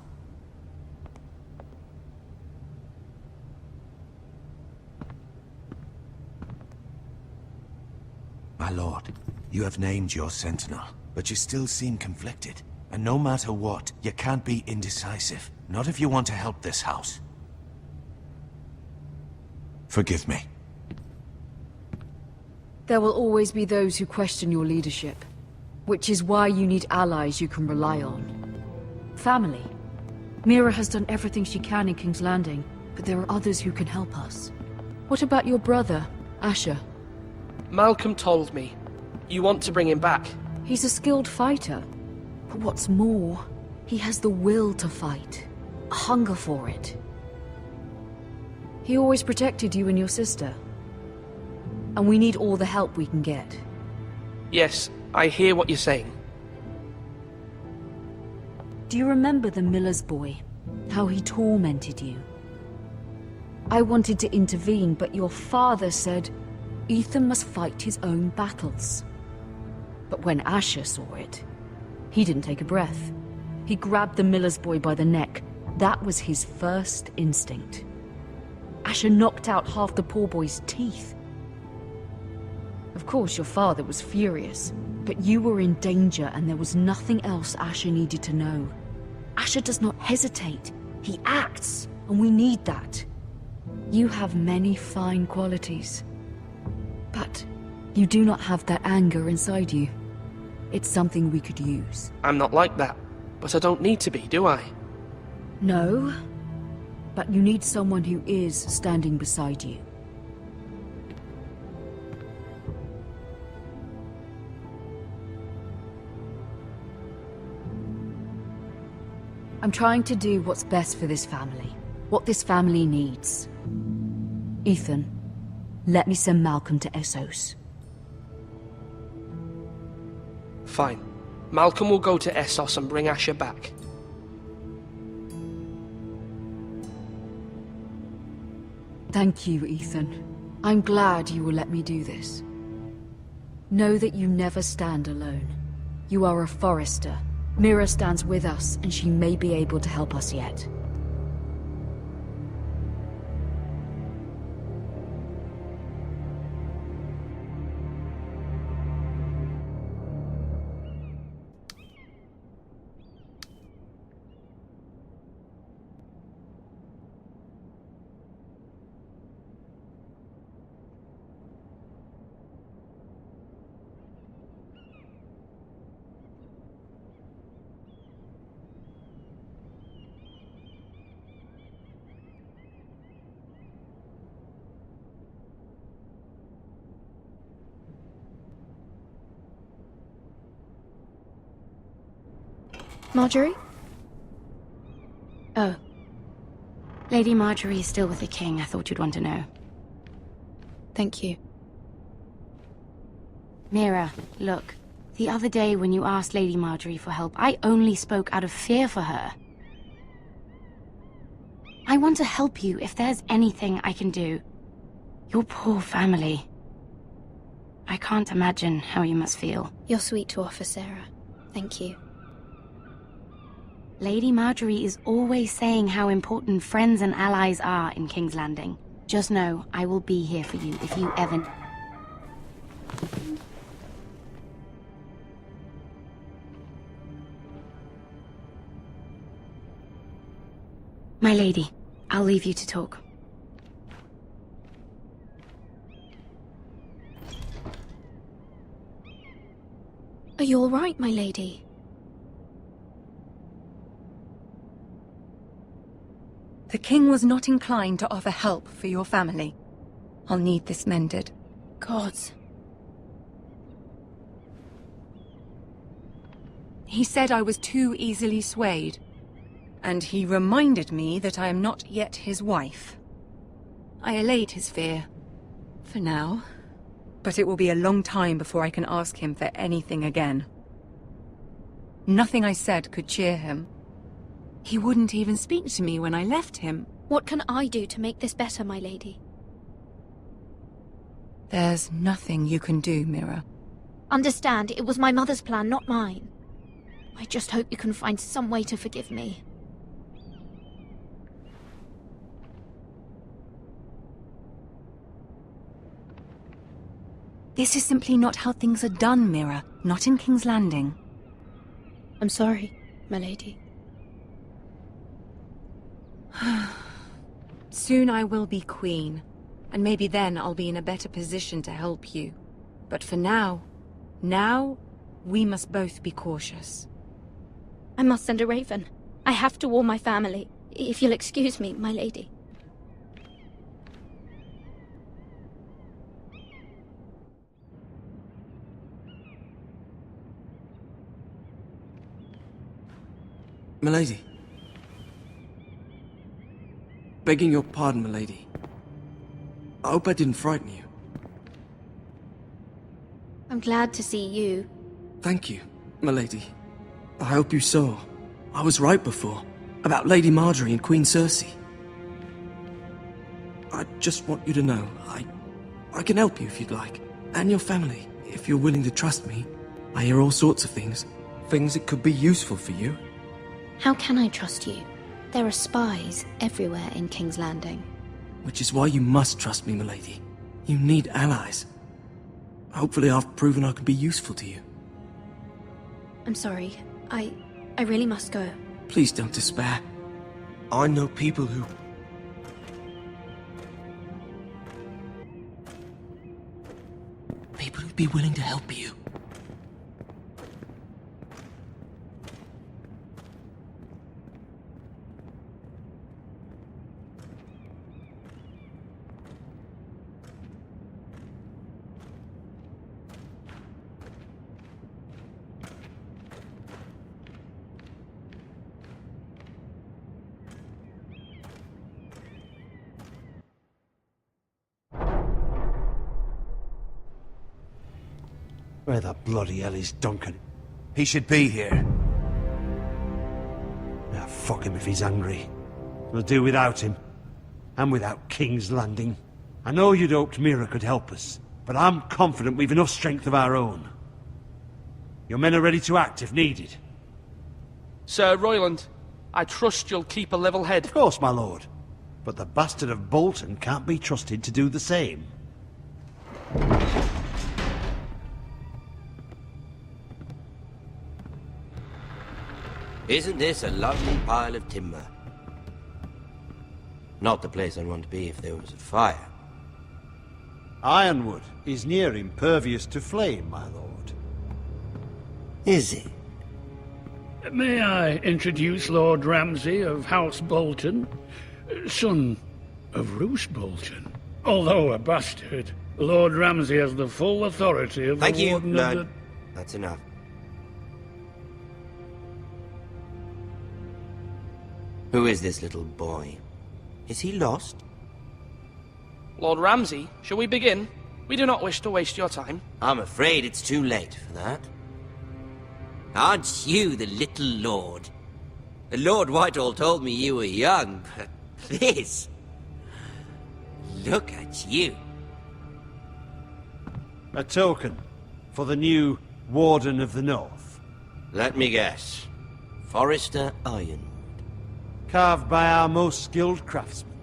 S6: My lord, you have named your sentinel, but you still seem conflicted. And no matter what, you can't be indecisive. Not if you want to help this house. Forgive me.
S9: There will always be those who question your leadership, which is why you need allies you can rely on. Family. Mira has done everything she can in King's Landing, but there are others who can help us. What about your brother, Asher?
S13: Malcolm told me. You want to bring him back?
S9: He's a skilled fighter. But what's more, he has the will to fight. A hunger for it. He always protected you and your sister. And we need all the help we can get.
S13: Yes, I hear what you're saying.
S9: Do you remember the miller's boy? How he tormented you? I wanted to intervene, but your father said Ethan must fight his own battles. But when Asher saw it, he didn't take a breath. He grabbed the miller's boy by the neck. That was his first instinct. Asher knocked out half the poor boy's teeth. Of course, your father was furious, but you were in danger and there was nothing else Asher needed to know. Asher does not hesitate. He acts, and we need that. You have many fine qualities, but you do not have that anger inside you. It's something we could use.
S13: I'm not like that, but I don't need to be, do I?
S9: No, but you need someone who is standing beside you. I'm trying to do what's best for this family. What this family needs. Ethan, let me send Malcolm to Essos.
S13: Fine. Malcolm will go to Essos and bring Asher back.
S9: Thank you, Ethan. I'm glad you will let me do this. Know that you never stand alone. You are a Forrester. Mira stands with us, and she may be able to help us yet.
S14: Marjorie? Oh. Lady Marjorie is still with the king. I thought you'd want to know. Thank you. Mira, look. The other day when you asked Lady Marjorie for help, I only spoke out of fear for her. I want to help you if there's anything I can do. Your poor family. I can't imagine how you must feel.
S12: You're sweet to offer, Sarah. Thank you.
S14: Lady Marjorie is always saying how important friends and allies are in King's Landing. Just know, I will be here for you if you ever... My lady, I'll leave you to talk.
S12: Are you all right, my lady?
S16: The king was not inclined to offer help for your family. I'll need this mended.
S14: Gods.
S16: He said I was too easily swayed. And he reminded me that I am not yet his wife. I allayed his fear. For now. But it will be a long time before I can ask him for anything again. Nothing I said could cheer him. He wouldn't even speak to me when I left him.
S12: What can I do to make this better, my lady?
S16: There's nothing you can do, Mira.
S12: Understand, it was my mother's plan, not mine. I just hope you can find some way to forgive me.
S16: This is simply not how things are done, Mira. Not in King's Landing.
S12: I'm sorry, my lady.
S16: Soon I will be queen, and maybe then I'll be in a better position to help you. But for now, we must both be cautious.
S12: I must send a raven. I have to warn my family. If you'll excuse me, my lady.
S15: Milady. Begging your pardon, milady. I hope I didn't frighten you.
S12: I'm glad to see you.
S15: Thank you, milady. I hope you saw. I was right before. About Lady Marjorie and Queen Cersei. I just want you to know, I can help you if you'd like. And your family, if you're willing to trust me. I hear all sorts of things. Things that could be useful for you.
S14: How can I trust you? There are spies everywhere in King's Landing.
S15: Which is why you must trust me, milady. You need allies. Hopefully I've proven I can be useful to you.
S12: I'm sorry. I really must go.
S15: Please don't despair. I know people who... People who'd be willing to help you.
S11: Where the bloody hell is Duncan?
S6: He should be here.
S11: Ah, fuck him if he's angry. We'll do without him. And without King's Landing. I know you'd hoped Mira could help us, but I'm confident we've enough strength of our own. Your men are ready to act if needed.
S13: Sir Royland, I trust you'll keep a level head.
S11: Of course, my lord. But the bastard of Bolton can't be trusted to do the same.
S19: Isn't this a lovely pile of timber? Not the place I'd want to be if there was a fire.
S11: Ironwood is near impervious to flame, my lord.
S19: Is it?
S2: May I introduce Lord Ramsay of House Bolton, son of Roose Bolton. Although a bastard, Lord Ramsay has the full authority of
S19: Thank
S2: the
S19: you,
S2: Warden
S19: lad.
S2: of the...
S19: That's enough. Who is this little boy? Is he lost?
S13: Lord Ramsay, shall we begin? We do not wish to waste your time.
S19: I'm afraid it's too late for that. Aren't you the little lord? Lord Whitehall told me you were young, but this... Look at you.
S11: A token for the new Warden of the North.
S19: Let me guess. Forrester Ironwood.
S11: Carved by our most skilled craftsmen.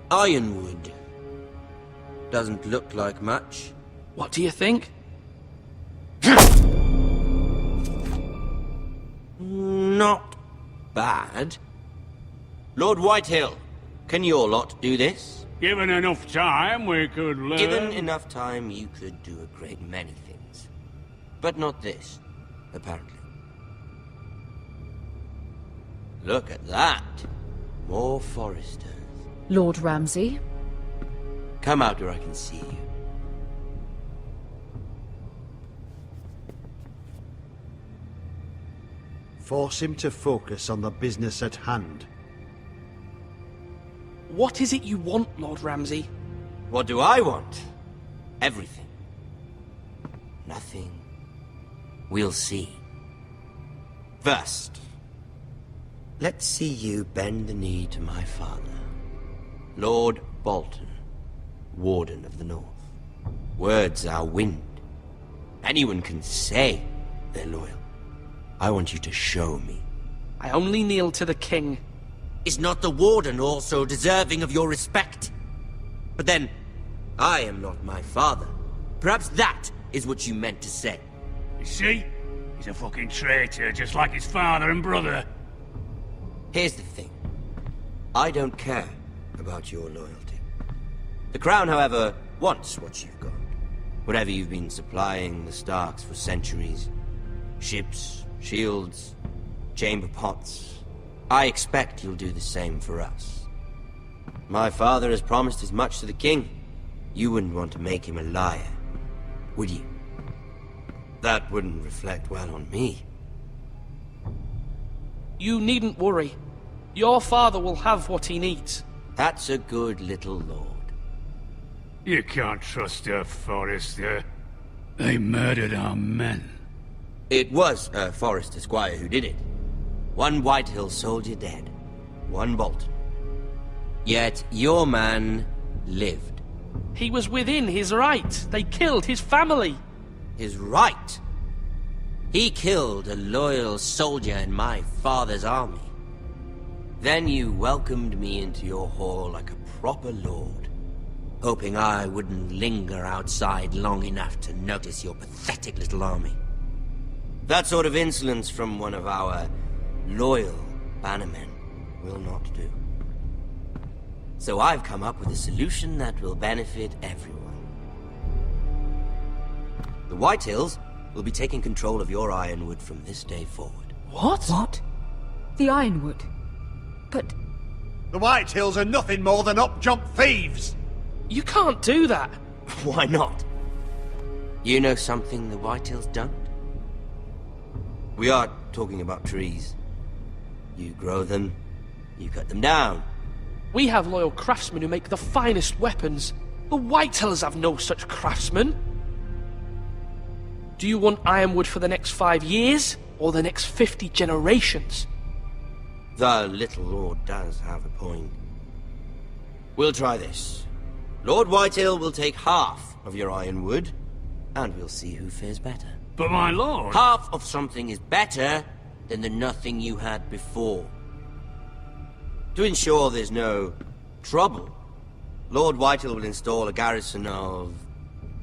S19: Ironwood. Doesn't look like much.
S13: What do you think?
S19: Not bad. Lord Whitehill, can your lot do this?
S2: Given enough time, we could learn...
S19: Given enough time, you could do a great many things. But not this, apparently. Look at that. More Foresters.
S9: Lord Ramsay?
S19: Come out where I can see you.
S11: Force him to focus on the business at hand.
S13: What is it you want, Lord Ramsay?
S19: What do I want? Everything. Nothing. We'll see. First, let's see you bend the knee to my father, Lord Bolton, Warden of the North. Words are wind. Anyone can say they're loyal. I want you to show me.
S13: I only kneel to the king.
S19: Is not the Warden also deserving of your respect? But then, I am not my father. Perhaps that is what you meant to say.
S2: You see? He's a fucking traitor, just like his father and brother.
S19: Here's the thing. I don't care about your loyalty. The Crown, however, wants what you've got. Whatever you've been supplying the Starks for centuries. Ships, shields, chamber pots. I expect you'll do the same for us. My father has promised as much to the king. You wouldn't want to make him a liar, would you? That wouldn't reflect well on me.
S13: You needn't worry. Your father will have what he needs.
S19: That's a good little lord.
S2: You can't trust a Forrester. They murdered our men.
S19: It was a Forrester squire who did it. One Whitehill soldier dead. One Bolton. Yet your man lived.
S13: He was within his right. They killed his family.
S19: His right? He killed a loyal soldier in my father's army. Then you welcomed me into your hall like a proper lord, hoping I wouldn't linger outside long enough to notice your pathetic little army. That sort of insolence from one of our loyal bannermen will not do. So I've come up with a solution that will benefit everyone. The Whitehills will be taking control of your Ironwood from this day forward.
S13: What?
S9: What? The Ironwood? But...
S11: The Whitehills are nothing more than up-jump thieves!
S13: You can't do that!
S19: Why not? You know something the Whitehills don't? We are talking about trees. You grow them, you cut them down.
S13: We have loyal craftsmen who make the finest weapons. The Whitehills have no such craftsmen. Do you want Ironwood for the next 5 years, or the next 50 generations?
S19: The little lord does have a point. We'll try this. Lord Whitehill will take half of your Ironwood, and we'll see who fares better.
S2: But my lord...
S19: Half of something is better than the nothing you had before. To ensure there's no trouble, Lord Whitehill will install a garrison of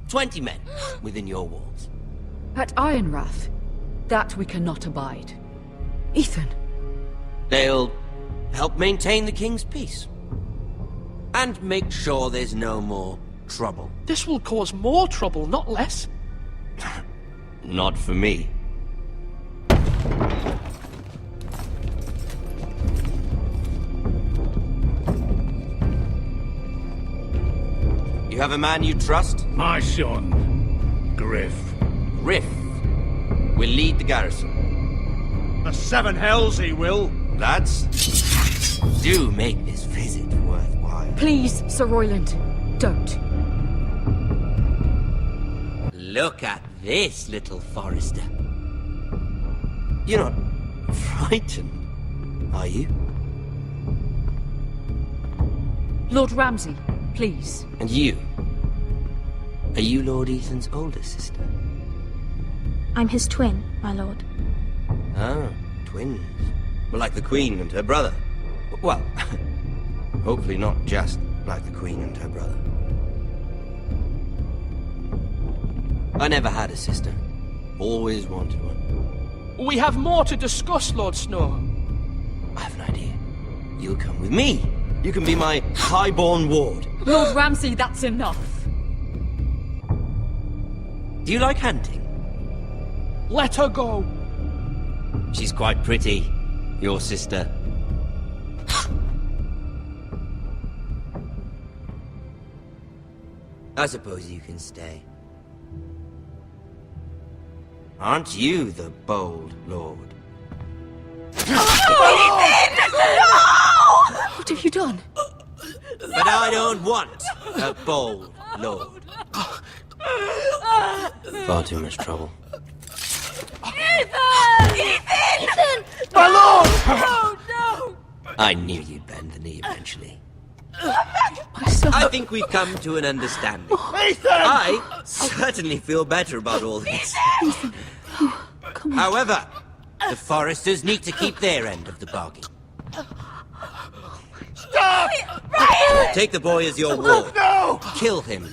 S19: 20 men within your walls.
S9: At Ironrath? That we cannot abide. Ethan!
S19: They'll help maintain the king's peace. And make sure there's no more trouble.
S13: This will cause more trouble, not less.
S19: Not for me. You have a man you trust?
S2: My son, Griff.
S19: Griff will lead the garrison.
S11: The Seven Hells he will.
S19: Lads, do make this visit worthwhile.
S9: Please, Sir Royland, don't.
S19: Look at this, little Forrester. You're not frightened, are you?
S9: Lord Ramsay, please.
S19: And you? Are you Lord Ethan's older sister?
S10: I'm his twin, my lord.
S19: Ah, twins. Well, like the Queen and her brother. Well, hopefully not just like the Queen and her brother. I never had a sister. Always wanted one.
S13: We have more to discuss, Lord Snow.
S19: I have an idea. You'll come with me. You can be my highborn ward.
S9: Lord Ramsay, that's enough.
S19: Do you like hunting?
S13: Let her go.
S19: She's quite pretty, your sister. I suppose you can stay. Aren't you the bold lord?
S9: What have you done?
S19: But I don't want a bold lord. Far too much trouble.
S12: Ethan!
S19: My lord!
S12: Oh, no!
S19: I knew you'd bend the knee eventually.
S9: My son.
S19: I think we've come to an understanding.
S20: Ethan!
S19: I certainly feel better about all this. However, the Foresters need to keep their end of the bargain.
S20: Stop!
S12: Ryan!
S19: Take the boy as your ward.
S20: No!
S19: Kill him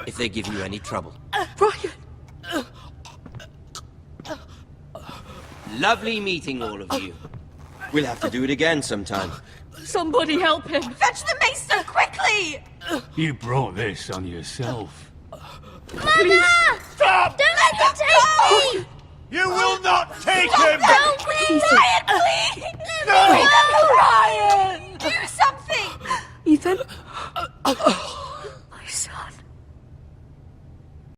S19: if they give you any trouble.
S9: Ryan!
S19: Lovely meeting all of you. We'll have to do it again sometime.
S9: Somebody help him!
S12: Fetch the maester, quickly!
S2: You brought this on yourself.
S12: Mother!
S20: Stop!
S12: Don't let them take me!
S20: You will not take him!
S12: No, please! Ryan!